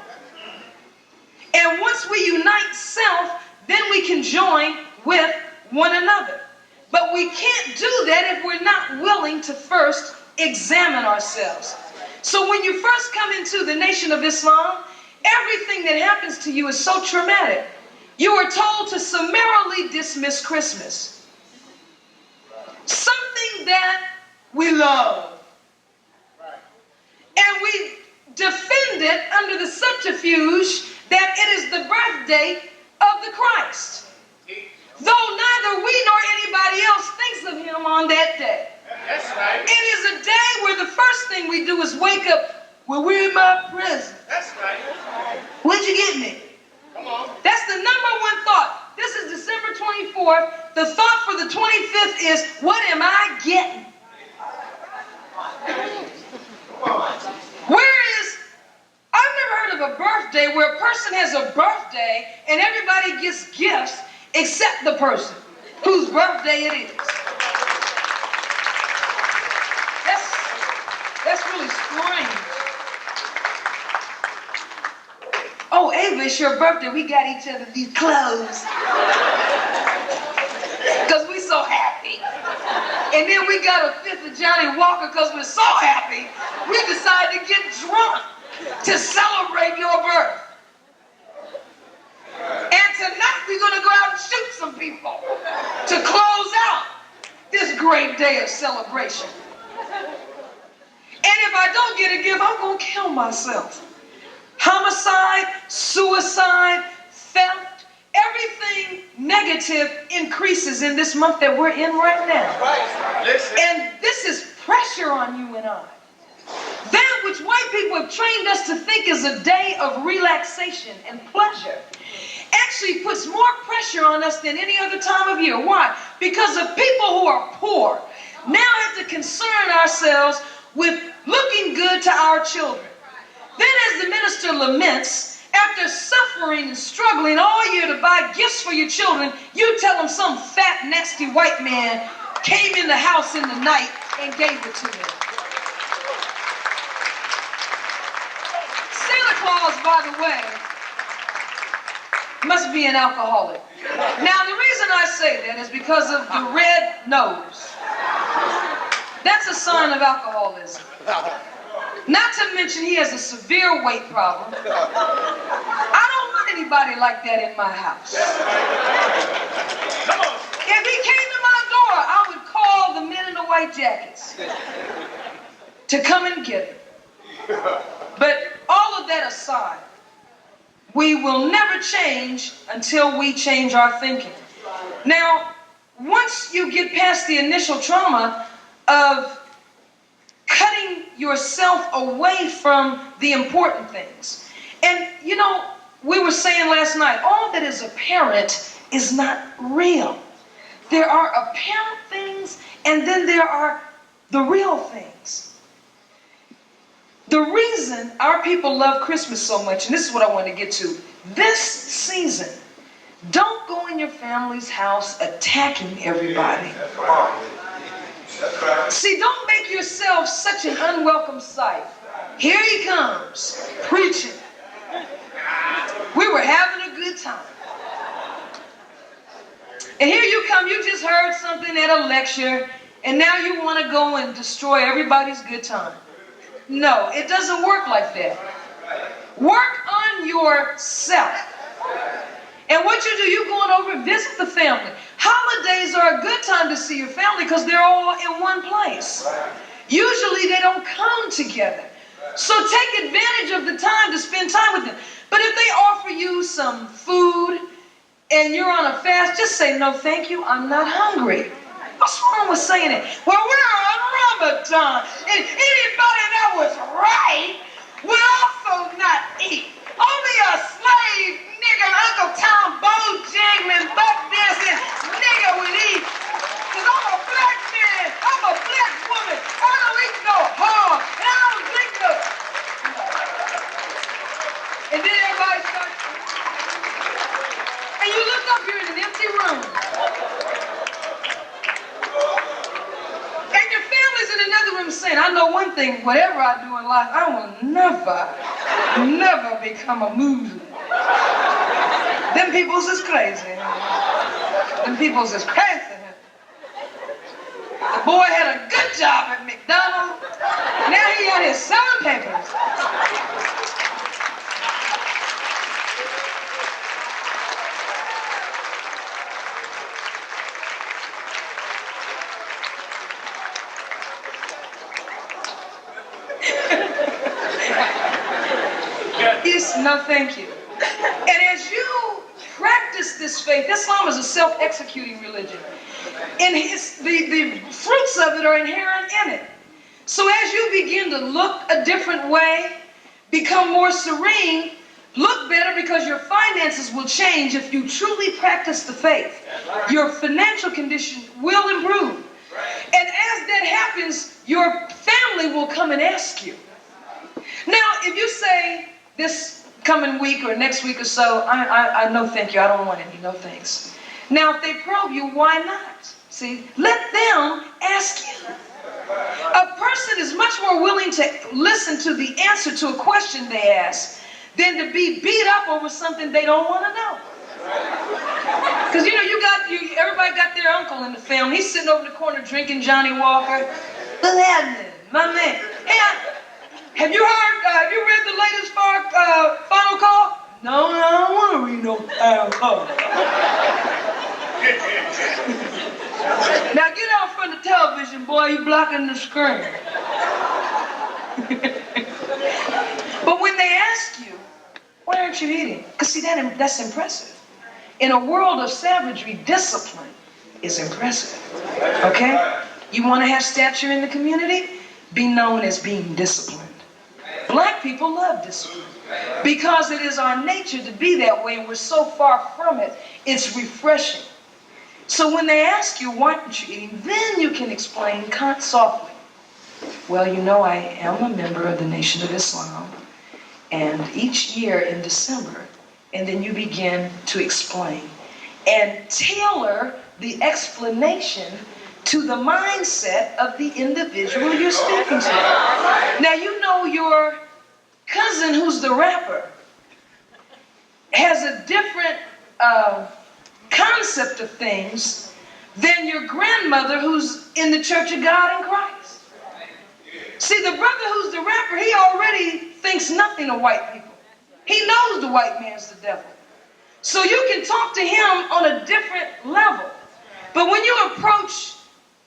And once we unite self, then we can join with one another. But we can't do that if we're not willing to first examine ourselves. So when you first come into the Nation of Islam, everything that happens to you is so traumatic. You are told to summarily dismiss Christmas. Something that we love. And we defend it under the subterfuge that it is the birthday of the Christ. Though neither we nor anybody else thinks of him on that day. That's right. It is a day where the first thing we do is wake up, well, where are my presents? That's right. What'd you get me? Come on. That's the number one thought. This is December 24th. The thought for the 25th is, what am I getting? Whereas, I've never heard of a birthday where a person has a birthday and everybody gets gifts except the person whose birthday it is. That's really strange. Oh, Ava, it's your birthday. We got each other these clothes. Because we're so happy. And then we got a fifth of Johnny Walker because we're so happy. We decided to get drunk to celebrate your birth. And tonight we're going to go out and shoot some people to close out this great day of celebration. And if I don't get a gift, I'm going to kill myself. Homicide, suicide, theft, everything negative increases in this month that we're in right now. Right. Listen. And this is pressure on you and I. That which white people have trained us to think is a day of relaxation and pleasure actually puts more pressure on us than any other time of year. Why? Because of people who are poor now have to concern ourselves with looking good to our children. Then as the minister laments, after suffering and struggling all year to buy gifts for your children, you tell them some fat, nasty white man came in the house in the night and gave it to them. Santa Claus, by the way, must be an alcoholic. Now, the reason I say that is because of the red nose. That's a sign of alcoholism. Not to mention he has a severe weight problem. I don't want anybody like that in my house. If he came to my door, I would call the men in the white jackets to come and get him. But all of that aside, we will never change until we change our thinking. Now, once you get past the initial trauma of cutting yourself away from the important things. And, you know, we were saying last night, all that is apparent is not real. There are apparent things, and then there are the real things. The reason our people love Christmas so much, and this is what I want to get to, this season, don't go in your family's house attacking everybody. See, don't make yourself such an unwelcome sight. Here he comes, preaching. We were having a good time. And here you come, you just heard something at a lecture, and now you want to go and destroy everybody's good time. No, it doesn't work like that. Work on yourself. And what you do, you going over and visit the family. Holidays are a good time to see your family because they're all in one place. Usually they don't come together. So take advantage of the time to spend time with them. But if they offer you some food and you're on a fast, just say, no, thank you, I'm not hungry. What's wrong with saying it? Well, we're on Ramadan, and anybody that was right would also not eat. Only a slave nigga, Uncle Tom, Bojangles, butt dancing nigga would eat. Because I'm a black man, I'm a black woman, I don't eat no hog, and I don't drink no. And then everybody starts. And you look up, you're in an empty room. And your family's in another room saying, I know one thing, whatever I do in life, I will never become a Muslim. Them peoples is crazy. Them peoples is crazy. The boy had a good job at McDonald's. Now he got his selling papers. Yes, no, thank you. And as you practice this faith, Islam is a self-executing religion. And the fruits of it are inherent in it. So as you begin to look a different way, become more serene, look better because your finances will change if you truly practice the faith. Your financial condition will improve. And as that happens, your family will come and ask you. Now, if you say this coming week or next week or so, I no thank you, I don't want any, no thanks. Now, if they probe you, why not? See, let them ask you. A person is much more willing to listen to the answer to a question they ask than to be beat up over something they don't want to know. Because everybody got their uncle in the family. He's sitting over in the corner drinking Johnny Walker. What's happening, my man? Hey, have you read the latest Final Call? No, I don't want to read no Final Call. Now get out from the television, boy, you blocking the screen. But when they ask you, why aren't you eating? Because see, that's impressive. In a world of savagery, discipline is impressive. Okay? You want to have stature in the community? Be known as being disciplined. Black people love discipline because it is our nature to be that way, and we're so far from it, it's refreshing. So when they ask you, why aren't you eating, then you can explain softly. Well, I am a member of the Nation of Islam, and each year in December, and then you begin to explain and tailor the explanation to the mindset of the individual you're speaking to. Now, your cousin who's the rapper has a different concept of things than your grandmother who's in the Church of God in Christ. See, the brother who's the rapper, he already thinks nothing of white people. He knows the white man's the devil. So you can talk to him on a different level. But when you approach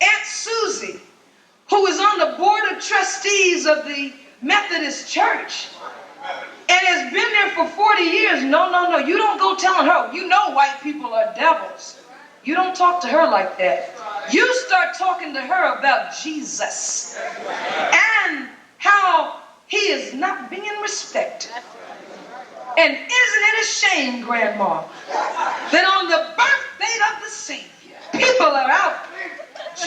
Aunt Susie, who is on the board of trustees of the Methodist Church and has been there for 40 years, no, you don't go telling her, white people are devils. You don't talk to her like that. You start talking to her about Jesus and how he is not being respected. And isn't it a shame, Grandma, that on the birthday of the Savior, people are out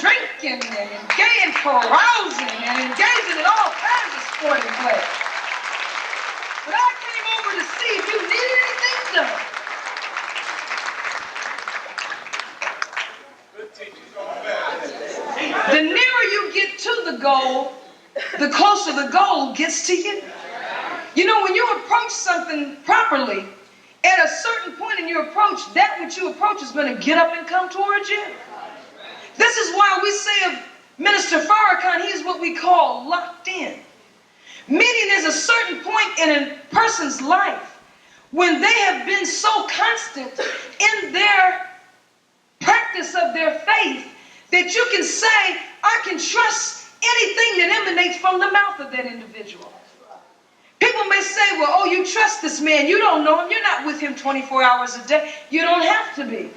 drinking and carousing and engaging in all kinds of sporting play. But I came over to see if you needed anything done. The nearer you get to the goal, the closer the goal gets to you. When you approach something properly, at a certain point in your approach, that which you approach is going to get up and come towards you. This is why we say of Minister Farrakhan, he's what we call locked in. Meaning there's a certain point in a person's life when they have been so constant in their practice of their faith that you can say, I can trust anything that emanates from the mouth of that individual. People may say, well, you trust trust this man. You don't know him. You're not with him 24 hours a day. You don't have to be.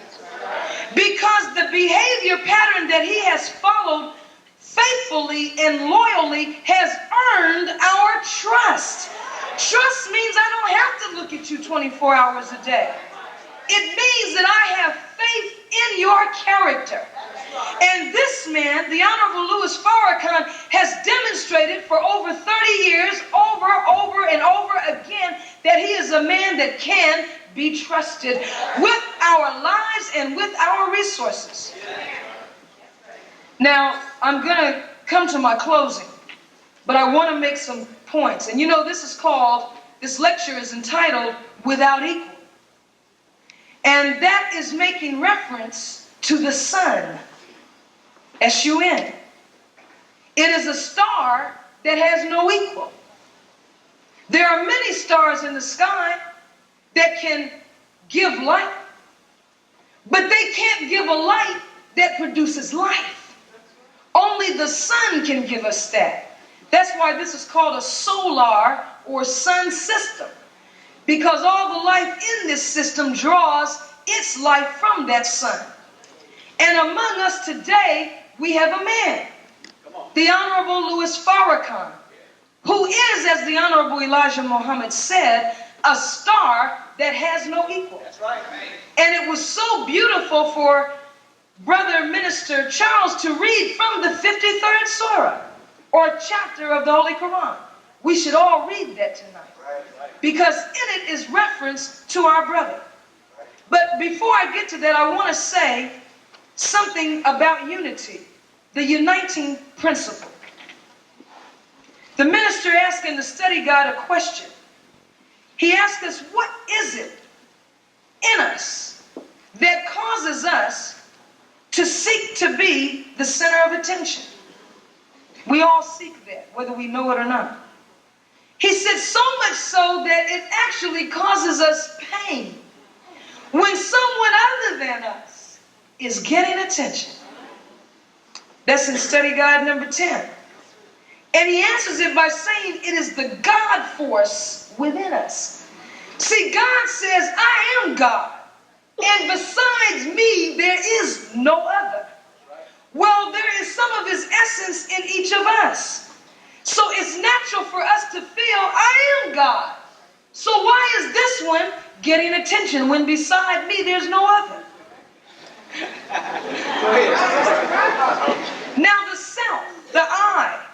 Because the behavior pattern that he has followed faithfully and loyally has earned our trust. Trust means I don't have to look at you 24 hours a day. It means that I have faith in your character. And this man, the Honorable Louis Farrakhan, has demonstrated for over 30 years, over and over again, that he is a man that can be trusted with our lives and with our resources. Now, I'm going to come to my closing, but I want to make some points. And you know, this lecture is entitled Without Equal. And that is making reference to the sun, S-U-N. It is a star that has no equal. There are many stars in the sky that can give light, but they can't give a light that produces life. Only the sun can give us that. That's why this is called a solar or sun system, because all the life in this system draws its life from that sun. And among us today, we have a man, the Honorable Louis Farrakhan, who is, as the Honorable Elijah Muhammad said, a star that has no equal. That's right. And it was so beautiful for Brother Minister Charles to read from the 53rd Surah, or chapter of the Holy Quran. We should all read that tonight, because in it is reference to our brother. But before I get to that, I want to say something about unity, the uniting principle. The minister asked in the study guide a question. He asked us, what is it in us that causes us to seek to be the center of attention? We all seek that, whether we know it or not. He said so much so that it actually causes us pain when someone other than us is getting attention. That's in study guide number 10. And he answers it by saying it is the God force within us. See, God says, I am God, and besides me, there is no other. Well, there is some of his essence in each of us. So it's natural for us to feel, I am God. So why is this one getting attention when beside me there's no other? Now the self, the I,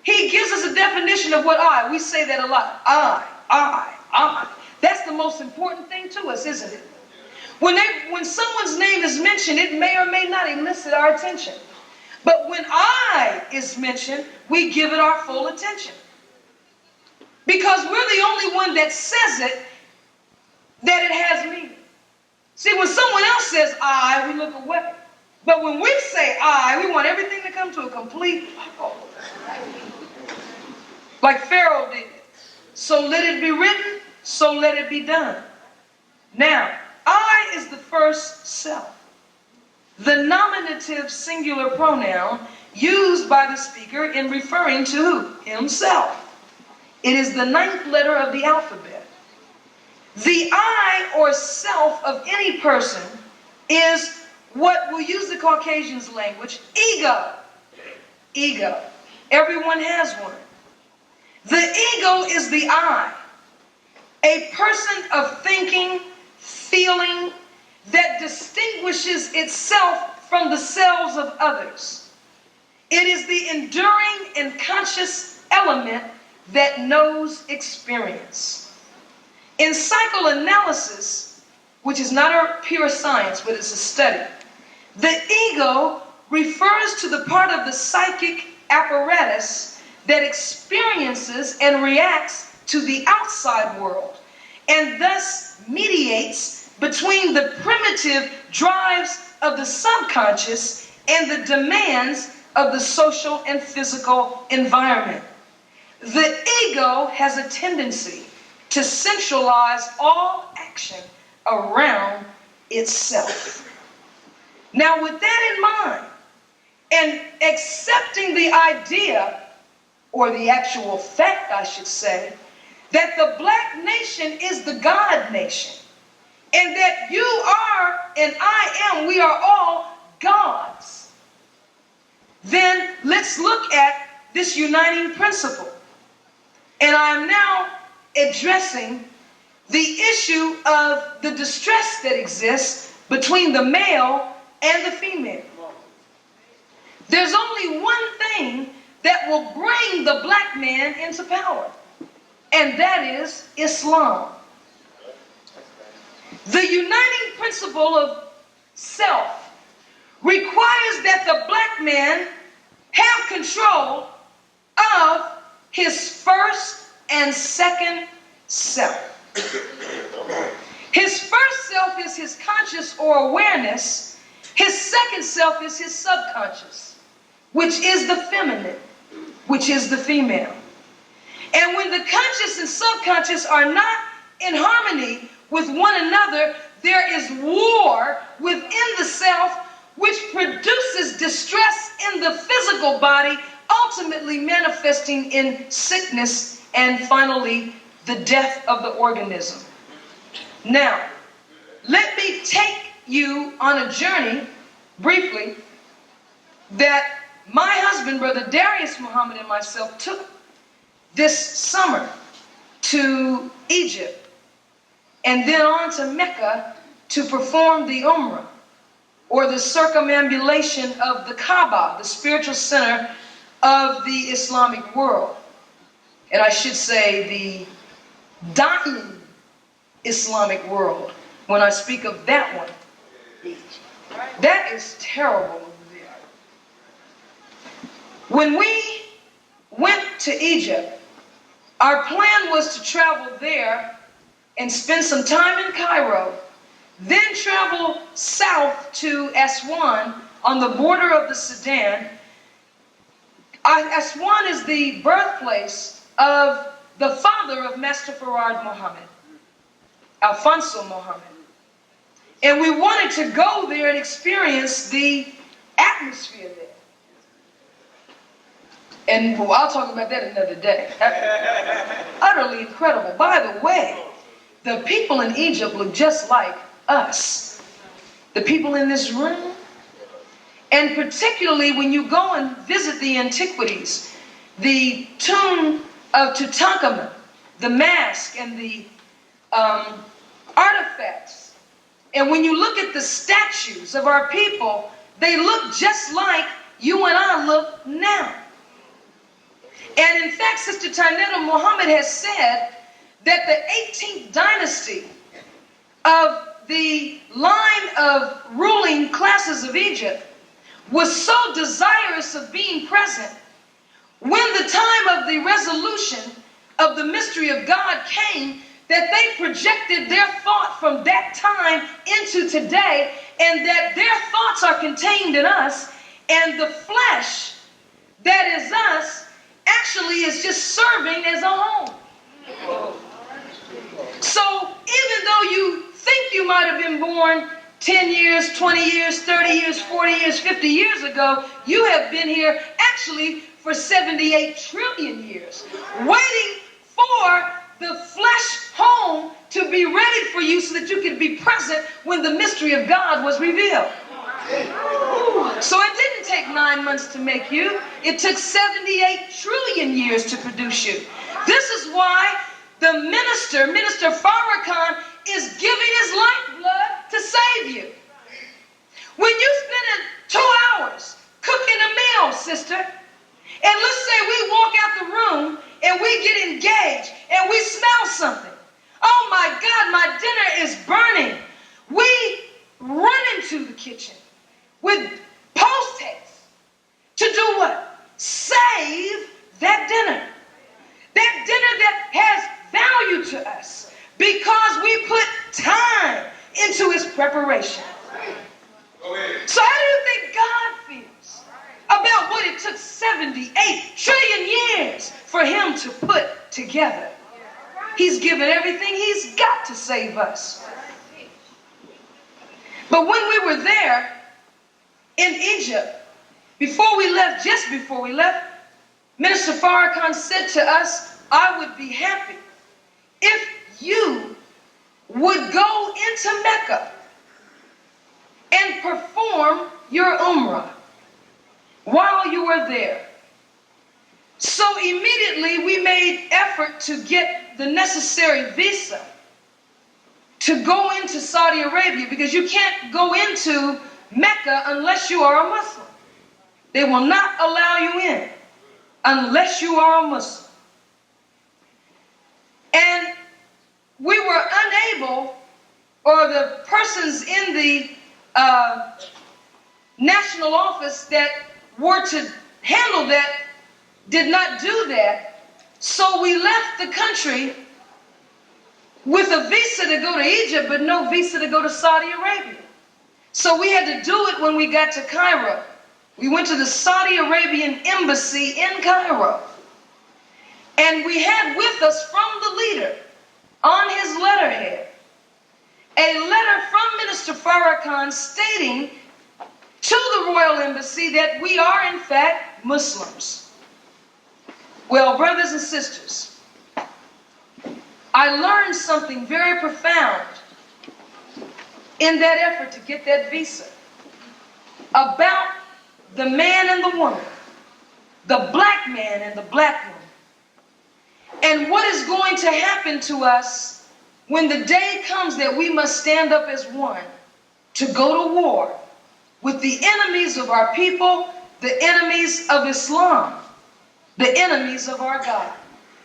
he gives us a definition of what I. We say that a lot. I. That's the most important thing to us, isn't it? When someone's name is mentioned, it may or may not elicit our attention. But when I is mentioned, we give it our full attention. Because we're the only one that says it, that it has meaning. See, when someone else says I, we look away. But when we say I, we want everything to come to a complete halt. Like Pharaoh did. So let it be written, so let it be done. Now, I is the first self, the nominative singular pronoun used by the speaker in referring to who? Himself. It is the 9th letter of the alphabet. The I or self of any person is what we'll use the Caucasians' language, ego. Ego. Everyone has one. The ego is the I, a person of thinking, feeling, that distinguishes itself from the selves of others. It is the enduring and conscious element that knows experience. In psychoanalysis, which is not a pure science, but it's a study, the ego refers to the part of the psychic apparatus that experiences and reacts to the outside world, and thus mediates between the primitive drives of the subconscious and the demands of the social and physical environment. The ego has a tendency to centralize all action around itself. Now, with that in mind, and accepting the idea, or the actual fact, I should say, that the black nation is the God nation, and that you are and I am, we are all gods, then let's look at this uniting principle. And I am now addressing the issue of the distress that exists between the male and the female. There's only one thing that will bring the black man into power, and that is Islam. The uniting principle of self requires that the black man have control of his first and second self. His first self is his conscious or awareness. His second self is his subconscious, which is the feminine, which is the female. And when the conscious and subconscious are not in harmony with one another, there is war within the self, which produces distress in the physical body, ultimately manifesting in sickness and finally the death of the organism. Now, let me take you on a journey, briefly, that my husband, Brother Darius Muhammad, and myself took this summer to Egypt and then on to Mecca to perform the Umrah, or the circumambulation of the Kaaba, the spiritual center of the Islamic world. And I should say the dying Islamic world, when I speak of that one. That is terrible over there. When we went to Egypt, our plan was to travel there and spend some time in Cairo, then travel south to Aswan on the border of the Sudan. Aswan is the birthplace of the father of Master Farad Muhammad, Alfonso Muhammad. And we wanted to go there and experience the atmosphere there. And well, I'll talk about that another day. Utterly incredible. By the way, the people in Egypt look just like us. The people in this room. And particularly when you go and visit the antiquities, the tomb of Tutankhamun, the mask and the artifacts. And when you look at the statues of our people, they look just like you and I look now. And in fact, Sister Tainetta Muhammad has said that the 18th dynasty of the line of ruling classes of Egypt was so desirous of being present. When the time of the resolution of the mystery of God came, that they projected their thought from that time into today, and that their thoughts are contained in us, and the flesh that is us actually is just serving as a home. So even though you think you might have been born 10 years, 20 years, 30 years, 40 years, 50 years ago, you have been here actually for 78 trillion years, waiting for the flesh home to be ready for you so that you could be present when the mystery of God was revealed. So it didn't take 9 months to make you. It took 78 trillion years to produce you. This is why the Minister Farrakhan, is giving his lifeblood to save you. When you spend 2 hours cooking a meal, sister, and let's say we walk out the room and we get engaged and we smell something. Oh my God, my dinner is burning. We run into the kitchen with post-haste to do what? Save that dinner. That dinner that has value to us because we put time into its preparation. So how do you think God feels about what it took 78 trillion years for him to put together? He's given everything he's got to save us. But when we were there in Egypt, before we left, just before we left, Minister Farrakhan said to us, I would be happy if you would go into Mecca and perform your Umrah while you were there. So immediately we made effort to get the necessary visa to go into Saudi Arabia, because you can't go into Mecca unless you are a Muslim. They will not allow you in unless you are a Muslim. And we were unable, or the persons in the national office that were to handle that did not do that. So we left the country with a visa to go to Egypt, but no visa to go to Saudi Arabia. So we had to do it when we got to Cairo. We went to the Saudi Arabian embassy in Cairo. And we had with us from the leader, on his letterhead, a letter from Minister Farrakhan stating to the royal embassy that we are in fact Muslims. Well, brothers and sisters, I learned something very profound in that effort to get that visa about the man and the woman, the black man and the black woman, and what is going to happen to us when the day comes that we must stand up as one to go to war with the enemies of our people, the enemies of Islam, the enemies of our God.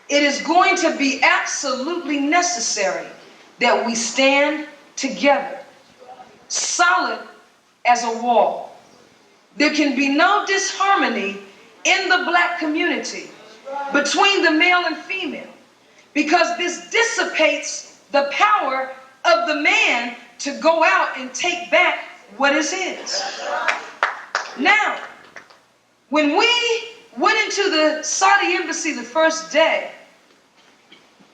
It is going to be absolutely necessary that we stand together, solid as a wall. There can be no disharmony in the black community between the male and female, because this dissipates the power of the man to go out and take back what is his. Now, when we went into the Saudi embassy the first day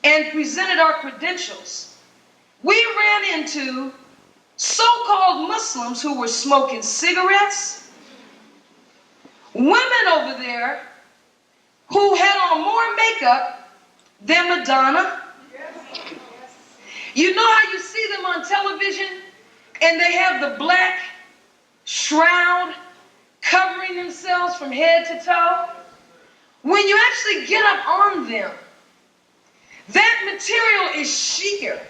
and presented our credentials, we ran into so-called Muslims who were smoking cigarettes, women over there who had on more makeup than Madonna. You know how you see them on television and they have the black shroud covering themselves from head to toe? When you actually get up on them, that material is sheer.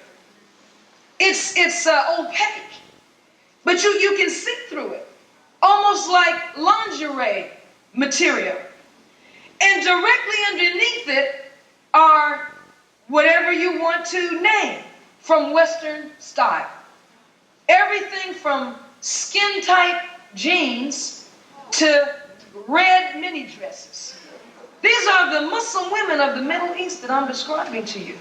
It's opaque, but you can see through it, almost like lingerie material. And directly underneath it are whatever you want to name from Western style. Everything from skin tight jeans to red mini dresses. These are the Muslim women of the Middle East that I'm describing to you.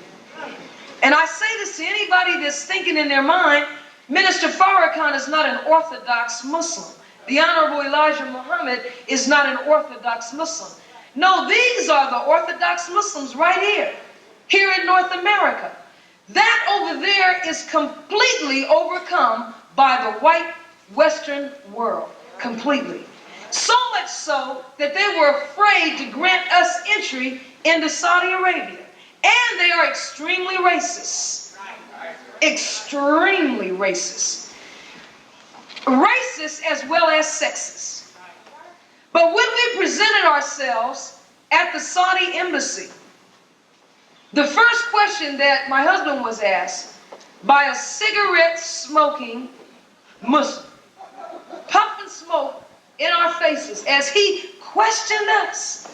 And I say this to anybody that's thinking in their mind, Minister Farrakhan is not an Orthodox Muslim. The Honorable Elijah Muhammad is not an Orthodox Muslim. No, these are the Orthodox Muslims right here in North America. That over there is completely overcome by the white Western world, completely. So much so that they were afraid to grant us entry into Saudi Arabia. And they are extremely racist. Extremely racist. Racist as well as sexist. But when we presented ourselves at the Saudi embassy, the first question that my husband was asked by a cigarette-smoking Muslim, puffing smoke in our faces as he questioned us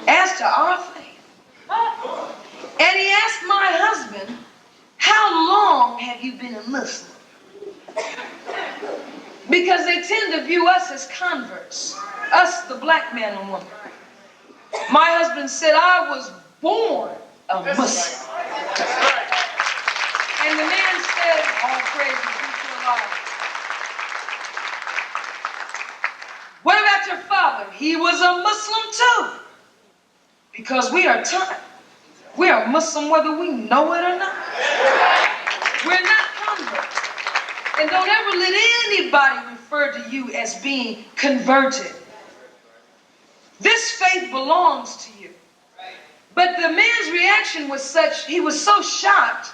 as to our faith. And he asked my husband, "How long have you been a Muslim?" Because they tend to view us as converts, us the black man and woman. My husband said, "I was born a Muslim." And the man said, "All praise be to Allah." "What about your father?" "He was a Muslim too." Because we are taught we are Muslim whether we know it or not. We're not converts. And don't ever let anybody refer to you as being converted. This faith belongs to you. But the man's reaction was such, he was so shocked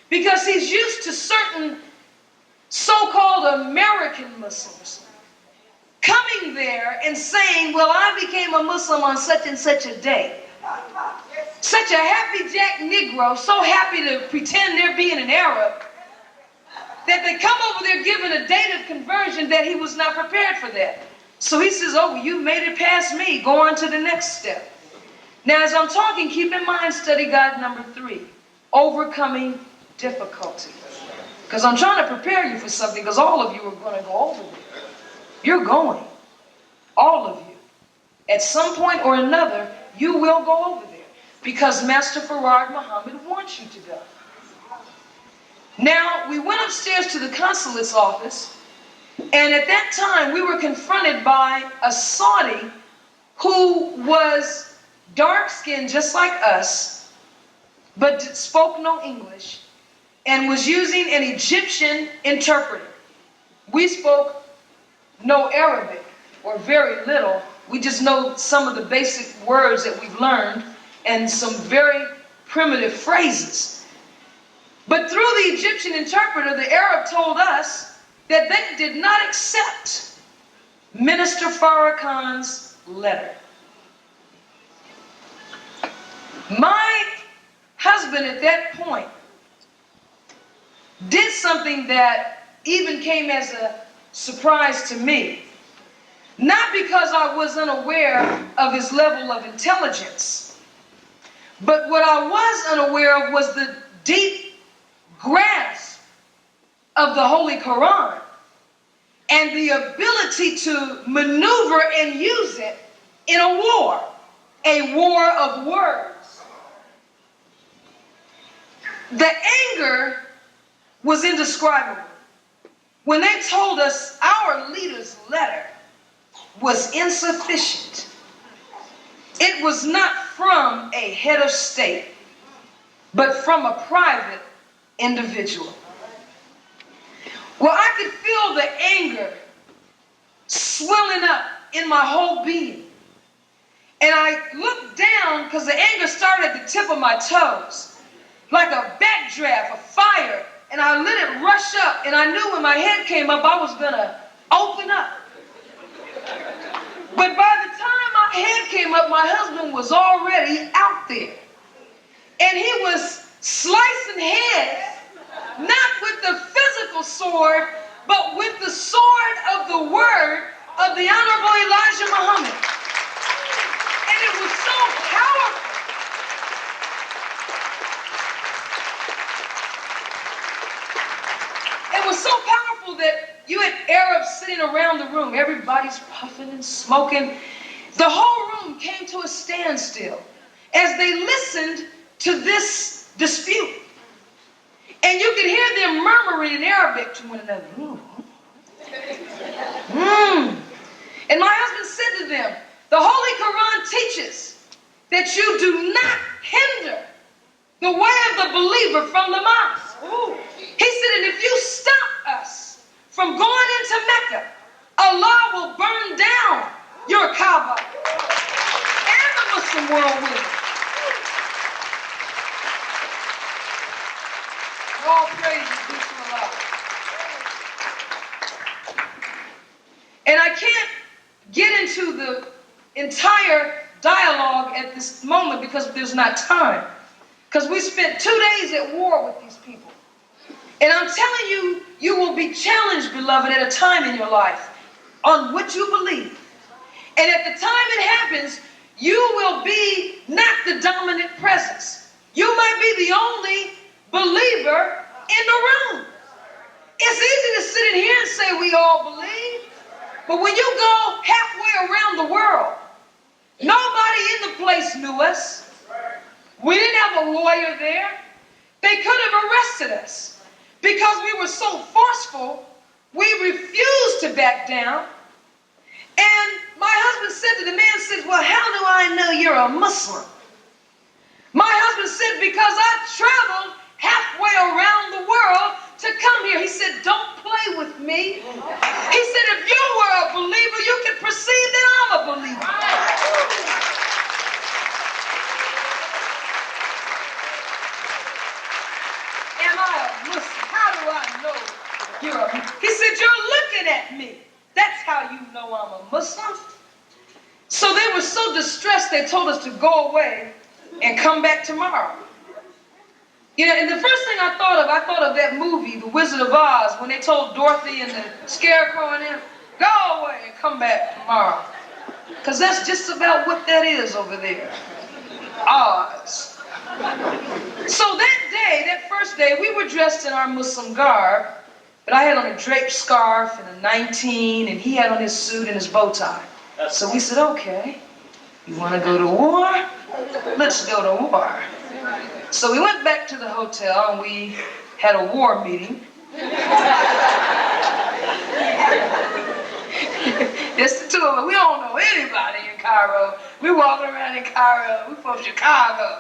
because he's used to certain so-called American Muslims coming there and saying, well, I became a Muslim on such and such a day. Such a happy Jack Negro, so happy to pretend they're being an Arab, that they come over there giving a date of conversion that he was not prepared for that. So he says, oh, you made it past me. Go on to the next step. Now, as I'm talking, keep in mind study guide number 3, overcoming difficulty. Because I'm trying to prepare you for something, because all of you are going to go over there. You're going. All of you. At some point or another, you will go over there. Because Master Farad Muhammad wants you to go. Now, we went upstairs to the consulate's office, and at that time, we were confronted by a Saudi who was dark-skinned just like us, but spoke no English, and was using an Egyptian interpreter. We spoke no Arabic, or very little. We just know some of the basic words that we've learned, and some very primitive phrases. But through the Egyptian interpreter, the Arab told us that they did not accept Minister Farrakhan's letter. My husband at that point did something that even came as a surprise to me. Not because I was unaware of his level of intelligence, but what I was unaware of was the deep grasp of the Holy Quran and the ability to maneuver and use it in a war of words. The anger was indescribable when they told us our leader's letter was insufficient. It was not from a head of state, but from a private individual. Well, I could feel the anger swelling up in my whole being. And I looked down because the anger started at the tip of my toes, like a backdraft, a fire. And I let it rush up, and I knew when my head came up, I was going to open up. But by the time my head came up, my husband was already out there. And he was slicing heads, not with the physical sword, but with the sword of the word of the Honorable Elijah Muhammad. And it was so powerful. It was so powerful that you had Arabs sitting around the room. Everybody's puffing and smoking. The whole room came to a standstill as they listened to this dispute. And you could hear them murmuring in Arabic to one another. And my husband said to them, the Holy Quran teaches that you do not hinder the way of the believer from the mosque. He said, and if you stop us from going into Mecca, Allah will burn down your Kaaba and the Muslim world with it. All praises be to Allah. And I can't get into the entire dialogue at this moment because there's not time. Because we spent 2 days at war with these people. And I'm telling you, you will be challenged, beloved, at a time in your life on what you believe. And at the time it happens, you will be not the dominant presence. You might be the only believer in the room. It's easy to sit in here and say we all believe. But when you go halfway around the world, nobody in the place knew us. We didn't have a lawyer there. They could have arrested us. Because we were so forceful, we refused to back down. And my husband said to the man, says, well, how do I know you're a Muslim? My husband said, because I traveled halfway around the world to come here. He said, don't play with me. He said, if you were a believer, you could perceive that I'm a believer. Muslim? How do I know you're a Muslim? He said, you're looking at me. That's how you know I'm a Muslim. So they were so distressed, they told us to go away and come back tomorrow. You know, and the first thing I thought of that movie, The Wizard of Oz, when they told Dorothy and the Scarecrow and them, go away and come back tomorrow. Because that's just about what that is over there. Oz. So that day, that first day, we were dressed in our Muslim garb, but I had on a draped scarf and a 19, and he had on his suit and his bow tie. So we said, okay, you want to go to war? Let's go to war. So we went back to the hotel and we had a war meeting. Just the two of us. We don't know anybody in Cairo. We walking around in Cairo. We from Chicago.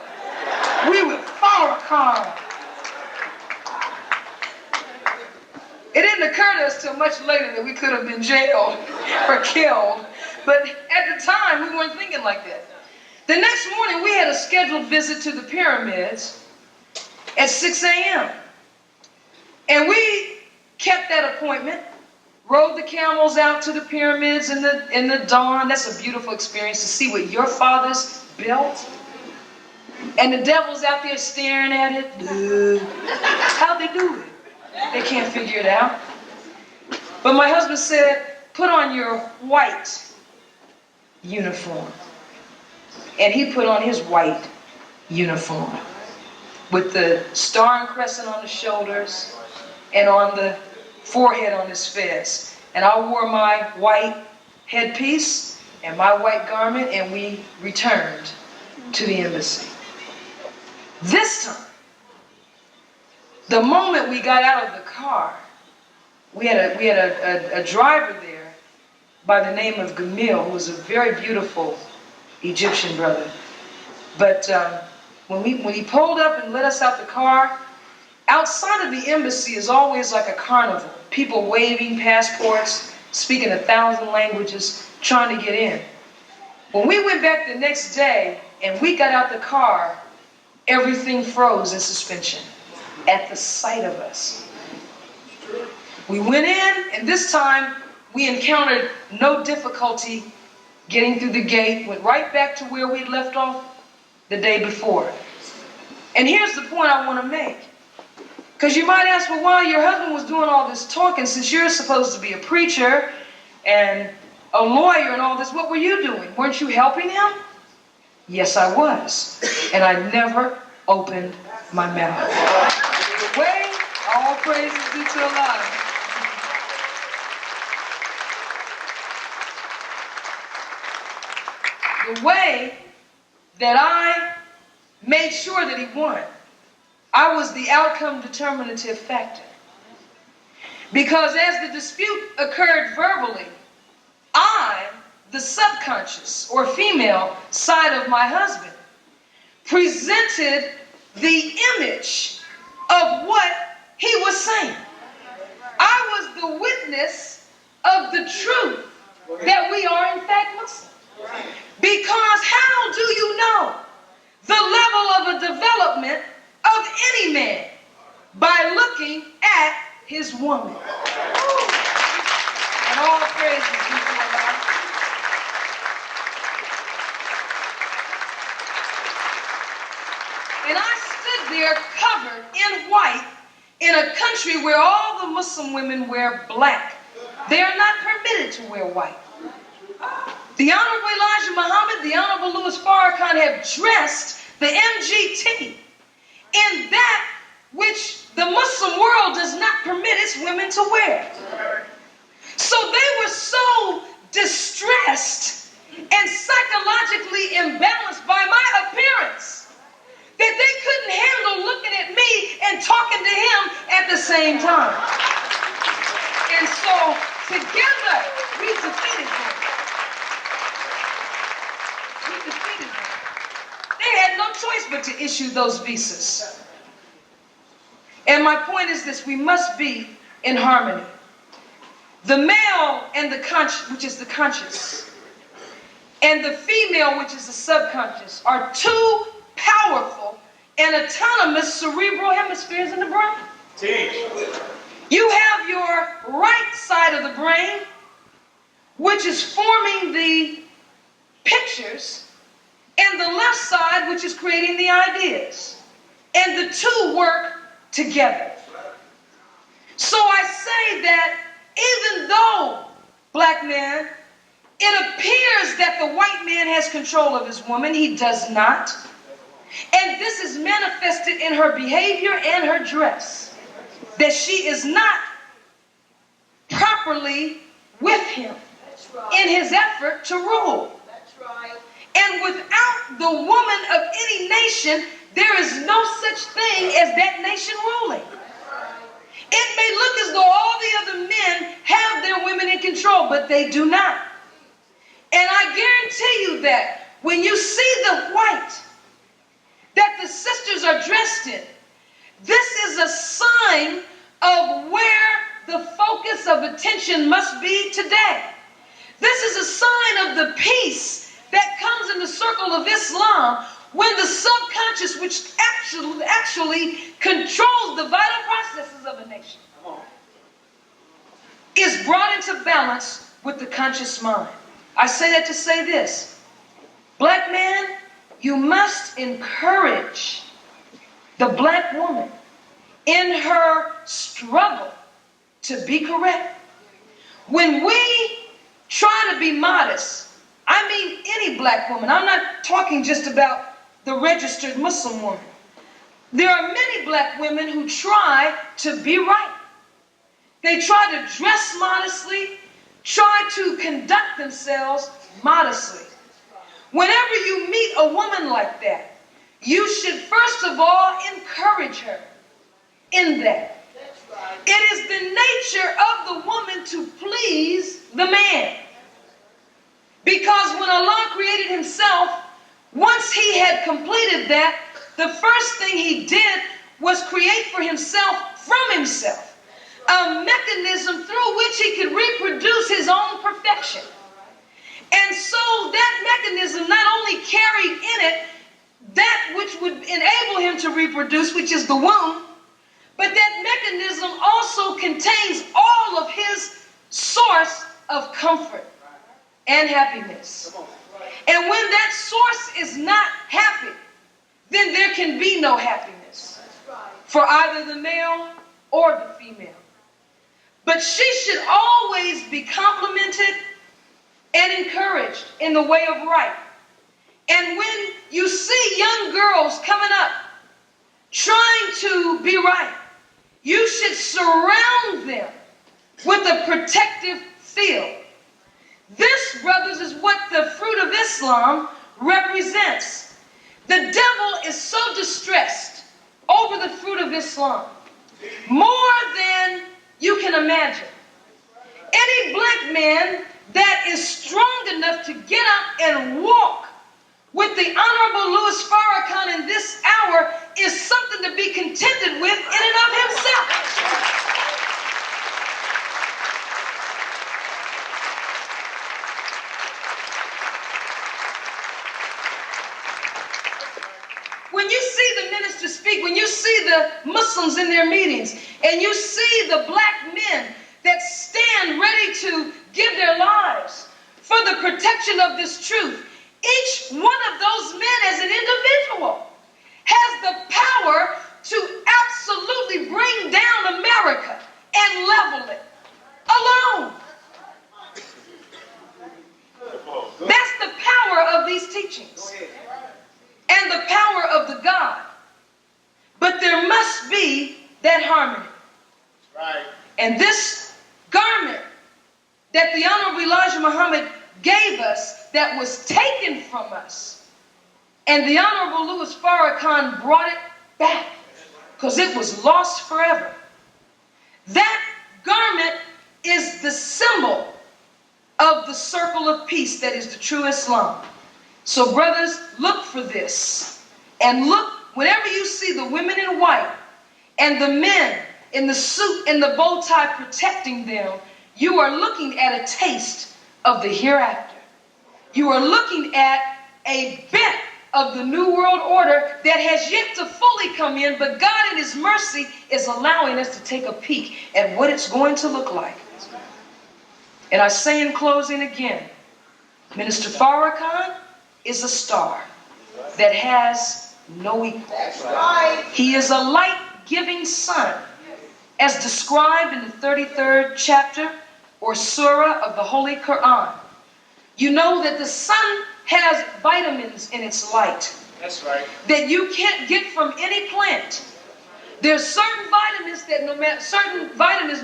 We with Farrakhan. It didn't occur to us till much later that we could have been jailed or killed. But at the time, we weren't thinking like that. The next morning, we had a scheduled visit to the pyramids at 6 a.m. And we kept that appointment, rode the camels out to the pyramids in the dawn. That's a beautiful experience to see what your fathers built. And the devil's out there staring at it. How'd they do it? They can't figure it out. But my husband said, put on your white uniform. And he put on his white uniform with the star and crescent on the shoulders and on the forehead on his fez. And I wore my white headpiece and my white garment, and we returned to the embassy. This time, the moment we got out of the car, we had a driver there by the name of Gamil, who was a very beautiful Egyptian brother. But when he pulled up and let us out the car, outside of the embassy is always like a carnival. People waving passports, speaking 1,000 languages, trying to get in. When we went back the next day and we got out the car, everything froze in suspension at the sight of us. We went in, and this time we encountered no difficulty getting through the gate, went right back to where we left off the day before. And here's the point I want to make. Because you might ask, well, while your husband was doing all this talking, since you're supposed to be a preacher and a lawyer and all this, what were you doing? Weren't you helping him? Yes, I was. And I never opened my mouth. The way all praises due to Allah. The way that I made sure that he won, I was the outcome determinative factor. Because as the dispute occurred verbally, I, the subconscious or female side of my husband, presented the image of what he was saying. I was the witness of the truth that we are in fact Muslim. Because how do you know the level of a development of any man? By looking at his woman. And all praises be to Allah. And I stood there covered in white in a country where all the Muslim women wear black. They are not permitted to wear white. The Honorable Elijah Muhammad, the Honorable Louis Farrakhan have dressed the MGT in that which the Muslim world does not permit its women to wear. So they were so distressed and psychologically imbalanced by my appearance that they couldn't handle looking at me and talking to him at the same time. And so together we defeated them. They had no choice but to issue those visas. And my point is this: we must be in harmony. The male and the conscious, which is the conscious, and the female, which is the subconscious, are two powerful and autonomous cerebral hemispheres in the brain. Teach. You have your right side of the brain, which is forming the pictures, and the left side, which is creating the ideas. And the two work together. So I say that even though, black man, it appears that the white man has control of his woman, he does not. And this is manifested in her behavior and her dress, that she is not properly with him in his effort to rule. And without the woman of any nation, there is no such thing as that nation ruling. It may look as though all the other men have their women in control, but they do not. And I guarantee you that when you see the white that the sisters are dressed in, this is a sign of where the focus of attention must be today. This is a sign of the peace that comes in the circle of Islam when the subconscious, which actually controls the vital processes of a nation, is brought into balance with the conscious mind. I say that to say this. Black man, you must encourage the black woman in her struggle to be correct. When we try to be modest, I mean any black woman. I'm not talking just about the registered Muslim woman. There are many black women who try to be right. They try to dress modestly, try to conduct themselves modestly. Whenever you meet a woman like that, you should first of all encourage her in that. It is the nature of the woman to please the man. Because when Allah created himself, once he had completed that, the first thing he did was create for himself, from himself, a mechanism through which he could reproduce his own perfection. And so that mechanism not only carried in it that which would enable him to reproduce, which is the womb, but that mechanism also contains all of his source of comfort and happiness. And when that source is not happy, then there can be no happiness for either the male or the female. But she should always be complimented and encouraged in the way of right. And when you see young girls coming up trying to be right, you should surround them with a protective field. This, brothers, is what the fruit of Islam represents. The devil is so distressed over the fruit of Islam, more than you can imagine. Any black man that is strong enough to get up and walk with the Honorable Louis Farrakhan in this hour is something to be contended with in and of himself. When you see the ministers speak, when you see the Muslims in their meetings, and you see the black men that stand ready to give their lives for the protection of this truth, each one of those men as an individual has the power to absolutely bring down America and level it alone. That's the power of these teachings and the power of the God. But there must be that harmony. Right. And this garment that the Honorable Elijah Muhammad gave us, that was taken from us, and the Honorable Louis Farrakhan brought it back because it was lost forever. That garment is the symbol of the circle of peace that is the true Islam. So brothers, look for this. And look, whenever you see the women in white and the men in the suit and the bow tie protecting them, you are looking at a taste of the hereafter. You are looking at a bit of the New World Order that has yet to fully come in, but God in His mercy is allowing us to take a peek at what it's going to look like. And I say in closing again, Minister Farrakhan is a star that has no equal. He is a light-giving sun, as described in the 33rd chapter or surah of the Holy Quran. You know that the sun has vitamins in its light. That's right. That you can't get from any plant. There's certain vitamins that no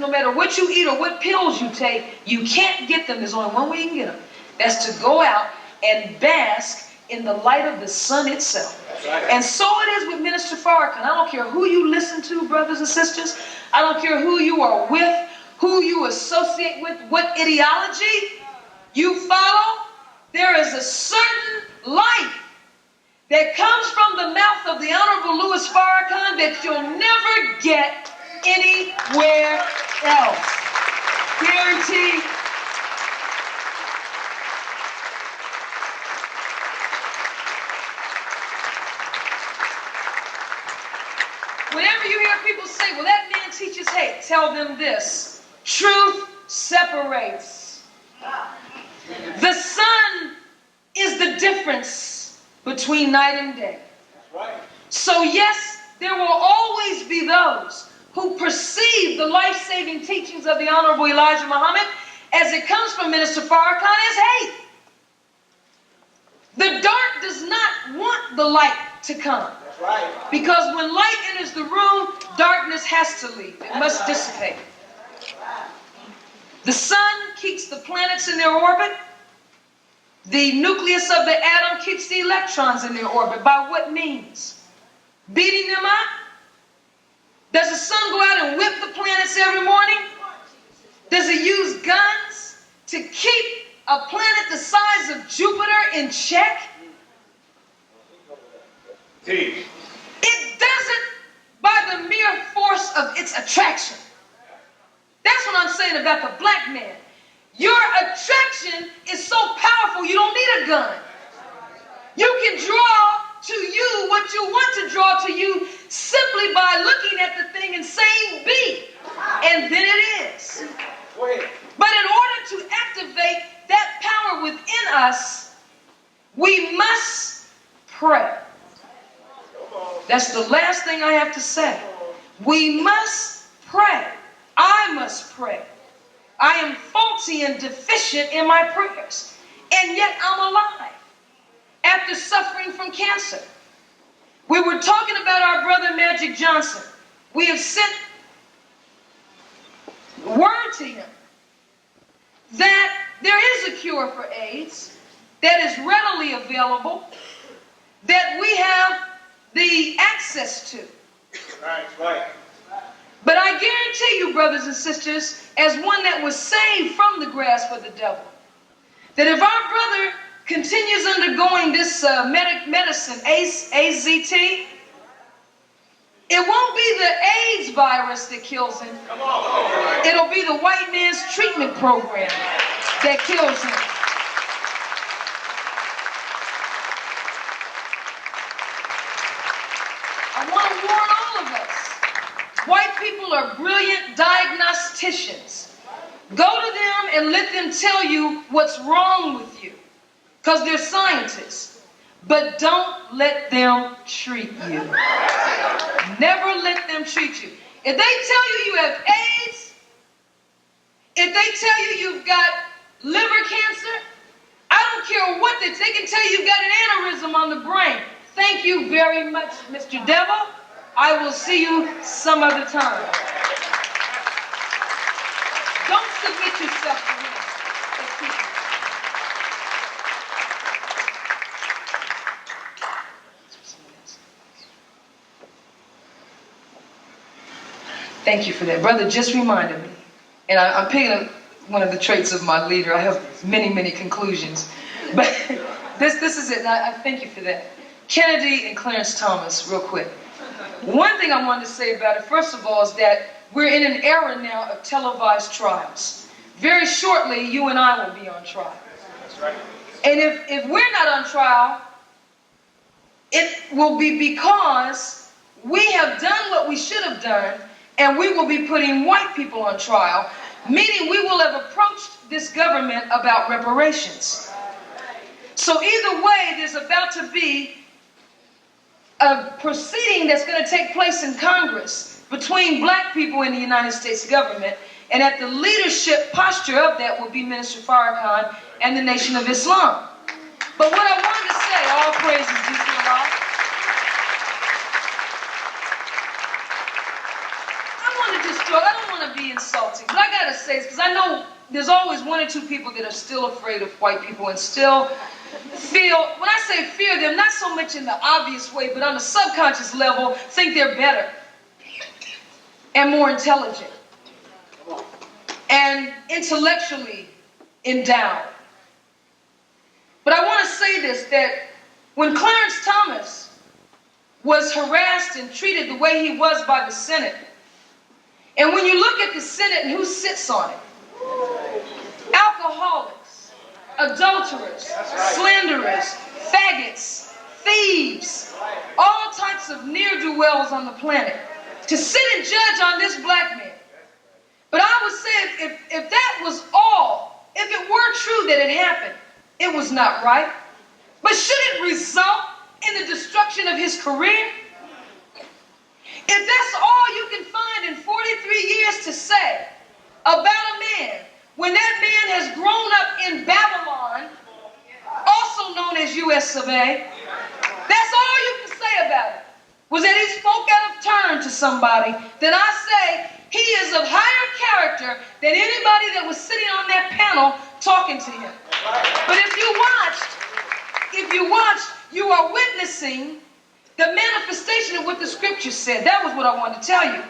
matter what you eat or what pills you take, you can't get them. There's only one way you can get them. That's to go out and bask in the light of the sun itself. Right. And so it is with Minister Farrakhan. I don't care who you listen to, brothers and sisters. I don't care who you are with, who you associate with, what ideology you follow. There is a certain light that comes from the mouth of the Honorable Louis Farrakhan that you'll never get anywhere else. Guaranteed. Whenever you hear people say, well, that man teaches hate, tell them this. Truth separates. The sun is the difference between night and day. So yes, there will always be those who perceive the life-saving teachings of the Honorable Elijah Muhammad as it comes from Minister Farrakhan as hate. The dark does not want the light to come. Because when light enters the room, darkness has to leave. It must dissipate. The sun keeps the planets in their orbit. The nucleus of the atom keeps the electrons in their orbit. By what means? Beating them up? Does the sun go out and whip the planets every morning? Does it use guns to keep a planet the size of Jupiter in check? It does it by the mere force of its attraction. That's what I'm saying about the black man. Your attraction is so powerful, you don't need a gun. You can draw to you what you want to draw to you simply by looking at the thing and saying be. And then it is. But in order to activate that power within us, we must pray. That's the last thing I have to say. We must pray. I must pray. I am faulty and deficient in my prayers, and yet I'm alive after suffering from cancer. We were talking about our brother Magic Johnson. We have sent word to him that there is a cure for AIDS that is readily available, that we have the access to. Right. But I guarantee you, brothers and sisters, as one that was saved from the grasp of the devil, that if our brother continues undergoing this medicine, AZT, it won't be the AIDS virus that kills him. It'll be the white man's treatment program that kills him. I want to warn all of us. White people are brilliant diagnosticians. Go to them and let them tell you what's wrong with you, because they're scientists. But don't let them treat you. Never let them treat you. If they tell you you have AIDS, if they tell you you've got liver cancer, I don't care what they can tell you you've got an aneurysm on the brain. Thank you very much, Mr. Devil. I will see you some other time. Don't submit yourself to him. Thank you for that. Brother just reminded me, and I'm picking up one of the traits of my leader. I have many, many conclusions, but this is it. And I thank you for that. Kennedy and Clarence Thomas, real quick. One thing I wanted to say about it, first of all, is that we're in an era now of televised trials. Very shortly, you and I will be on trial. That's right. And if we're not on trial, it will be because we have done what we should have done, and we will be putting white people on trial, meaning we will have approached this government about reparations. So either way, there's about to be a proceeding that's going to take place in Congress between black people and the United States government, and at the leadership posture of that will be Minister Farrakhan and the Nation of Islam. But what I wanted to say, all praises due to Allah, I don't want to be insulting, but I got to say this because I know there's always one or two people that are still afraid of white people and still feel, when I say fear them, not so much in the obvious way, but on a subconscious level, think they're better and more intelligent and intellectually endowed. But I want to say this, that when Clarence Thomas was harassed and treated the way he was by the Senate, and when you look at the Senate and who sits on it, alcoholics, adulterers, slanderers, faggots, thieves, all types of ne'er-do-wells on the planet, to sit and judge on this black man. But I would say if that was all, if it were true that it happened, it was not right. But should it result in the destruction of his career? If that's all you can find in 43 years to say about a man, when that man has grown up in Babylon, also known as US of A, that's all you can say about it, was that he spoke out of turn to somebody, then I say he is of higher character than anybody that was sitting on that panel talking to him. But if you watched, you are witnessing the manifestation of what the scripture said. That was what I wanted to tell you.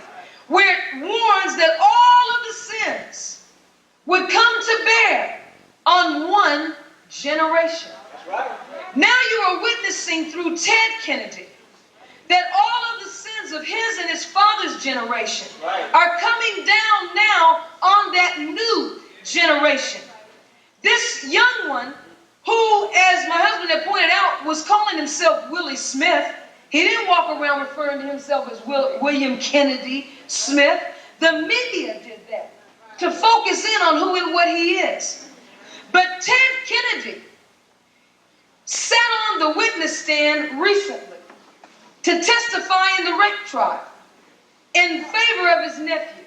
Where it warns that all of the sins would come to bear on one generation. Now you are witnessing through Ted Kennedy that all of the sins of his and his father's generation are coming down now on that new generation. This young one, who, as my husband had pointed out, was calling himself Willie Smith. He didn't walk around referring to himself as William Kennedy Smith. The media did that to focus in on who and what he is. But Ted Kennedy sat on the witness stand recently to testify in the rape trial in favor of his nephew.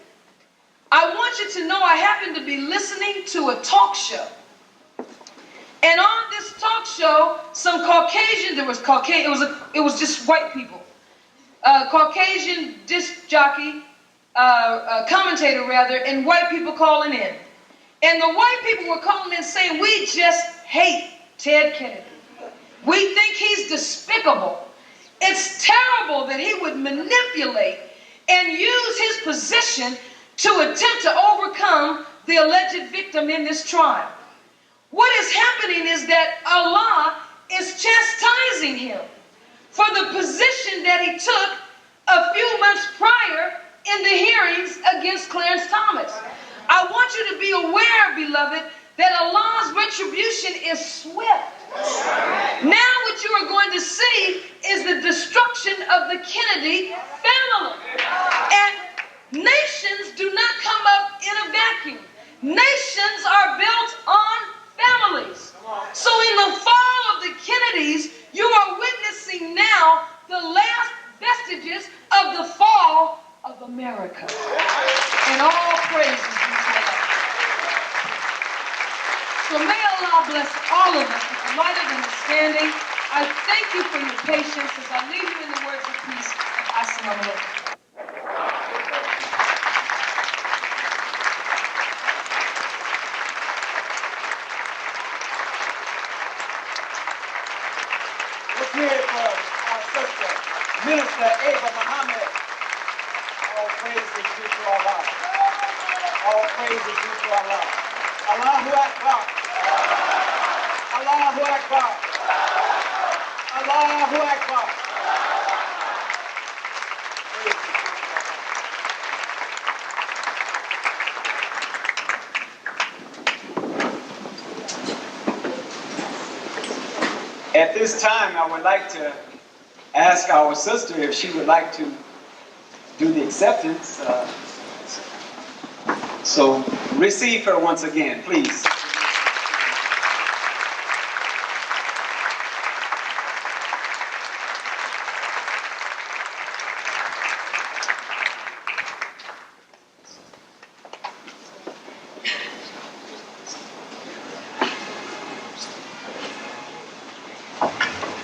I want you to know I happened to be listening to a talk show. And on this talk show, some Caucasian, it was just white people. Caucasian disc jockey, commentator rather, and white people calling in. And the white people were calling in saying, we just hate Ted Kennedy. We think he's despicable. It's terrible that he would manipulate and use his position to attempt to overcome the alleged victim in this trial. What is happening is that Allah is chastising him for the position that he took a few months prior in the hearings against Clarence Thomas. I want you to be aware, beloved, that Allah's retribution is swift. Now what you are going to see is the destruction of the Kennedy family. And nations do not come up in a vacuum. Nations are built on families. So in the fall of the Kennedys, you are witnessing now the last vestiges of the fall of America. And all praises be to Allah. So may Allah bless all of us with the light of understanding. I thank you for your patience as I leave you in the words of peace. Assalamu alaikum. Let's hear it for our sister, Minister Ava Muhammad. All praise is due to Allah. All praise is due to Allah. Allahu Akbar. Allahu Akbar. Allahu Akbar. At this time, I would like to ask our sister if she would like to do the acceptance. So receive her once again, please.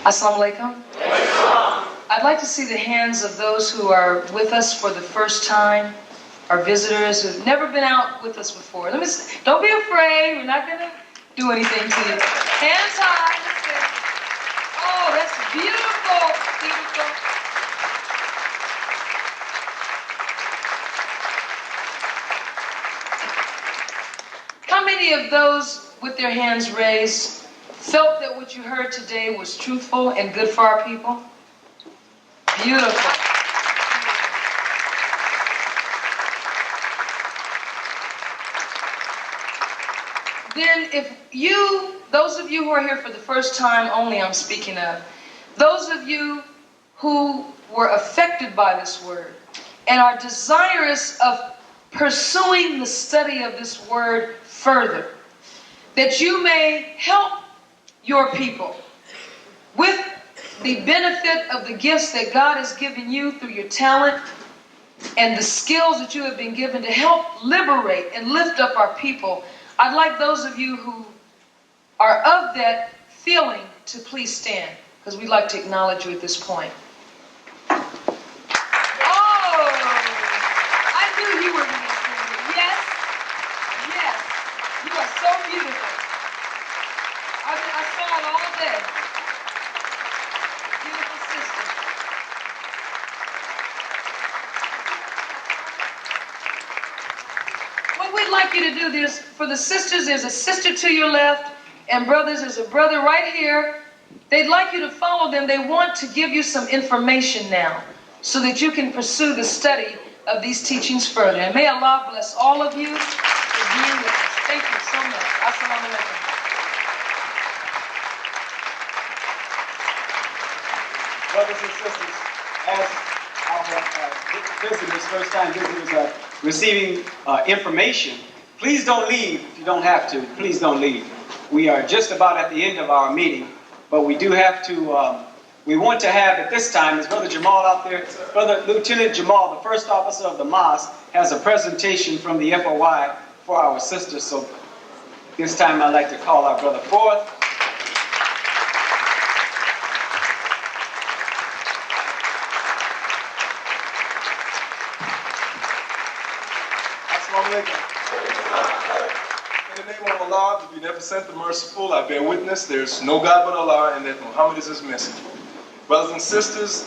Assalamu alaikum. I'd like to see the hands of those who are with us for the first time, our visitors who've never been out with us before. Don't be afraid. We're not going to do anything to you. Hands high. Oh, that's beautiful. Beautiful. How many of those with their hands raised felt that what you heard today was truthful and good for our people? Beautiful. Then if those of you who are here for the first time only, I'm speaking of, those of you who were affected by this word and are desirous of pursuing the study of this word further, that you may help your people with the benefit of the gifts that God has given you through your talent and the skills that you have been given to help liberate and lift up our people. I'd like those of you who are of that feeling to please stand, because we'd like to acknowledge you at this point. Oh, I knew you were going to stand. Yes, yes, you are so beautiful. I saw it all day. Beautiful sister. What we'd like you to do is, for the sisters, there's a sister to your left, and brothers, there's a brother right here. They'd like you to follow them. They want to give you some information now so that you can pursue the study of these teachings further. And may Allah bless all of you for being with us. Thank you so much. Assalamu alaikum. Brothers and sisters, as our visitors, first-time visitors are receiving information, please don't leave if you don't have to. Please don't leave. We are just about at the end of our meeting, but we do have to, we want to have at this time, is Brother Jamal out there? Brother Lieutenant Jamal, the first officer of the mosque, has a presentation from the FOI for our sisters. So this time I'd like to call our brother forth. In the name of Allah, the Beneficent, the Merciful, I bear witness there's no God but Allah and that Muhammad is his messenger. Brothers and sisters,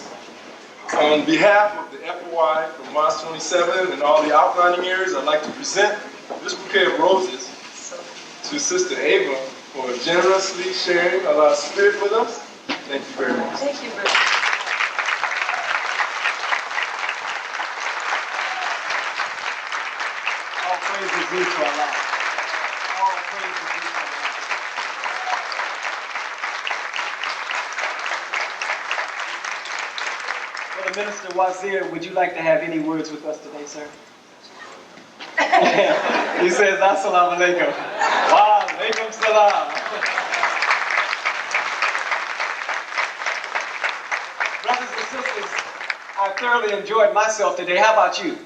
on behalf of the FOI from Mosque 27 and all the outlining areas, I'd like to present this bouquet of roses to Sister Ava for generously sharing Allah's Spirit with us. Thank you very much. Thank you very much. All praise is due to Allah. All praise is due to Allah. Brother Minister Wazir, would you like to have any words with us today, sir? He says, Assalamu alaikum. Wa alaikum salam. Brothers and sisters, I thoroughly enjoyed myself today. How about you?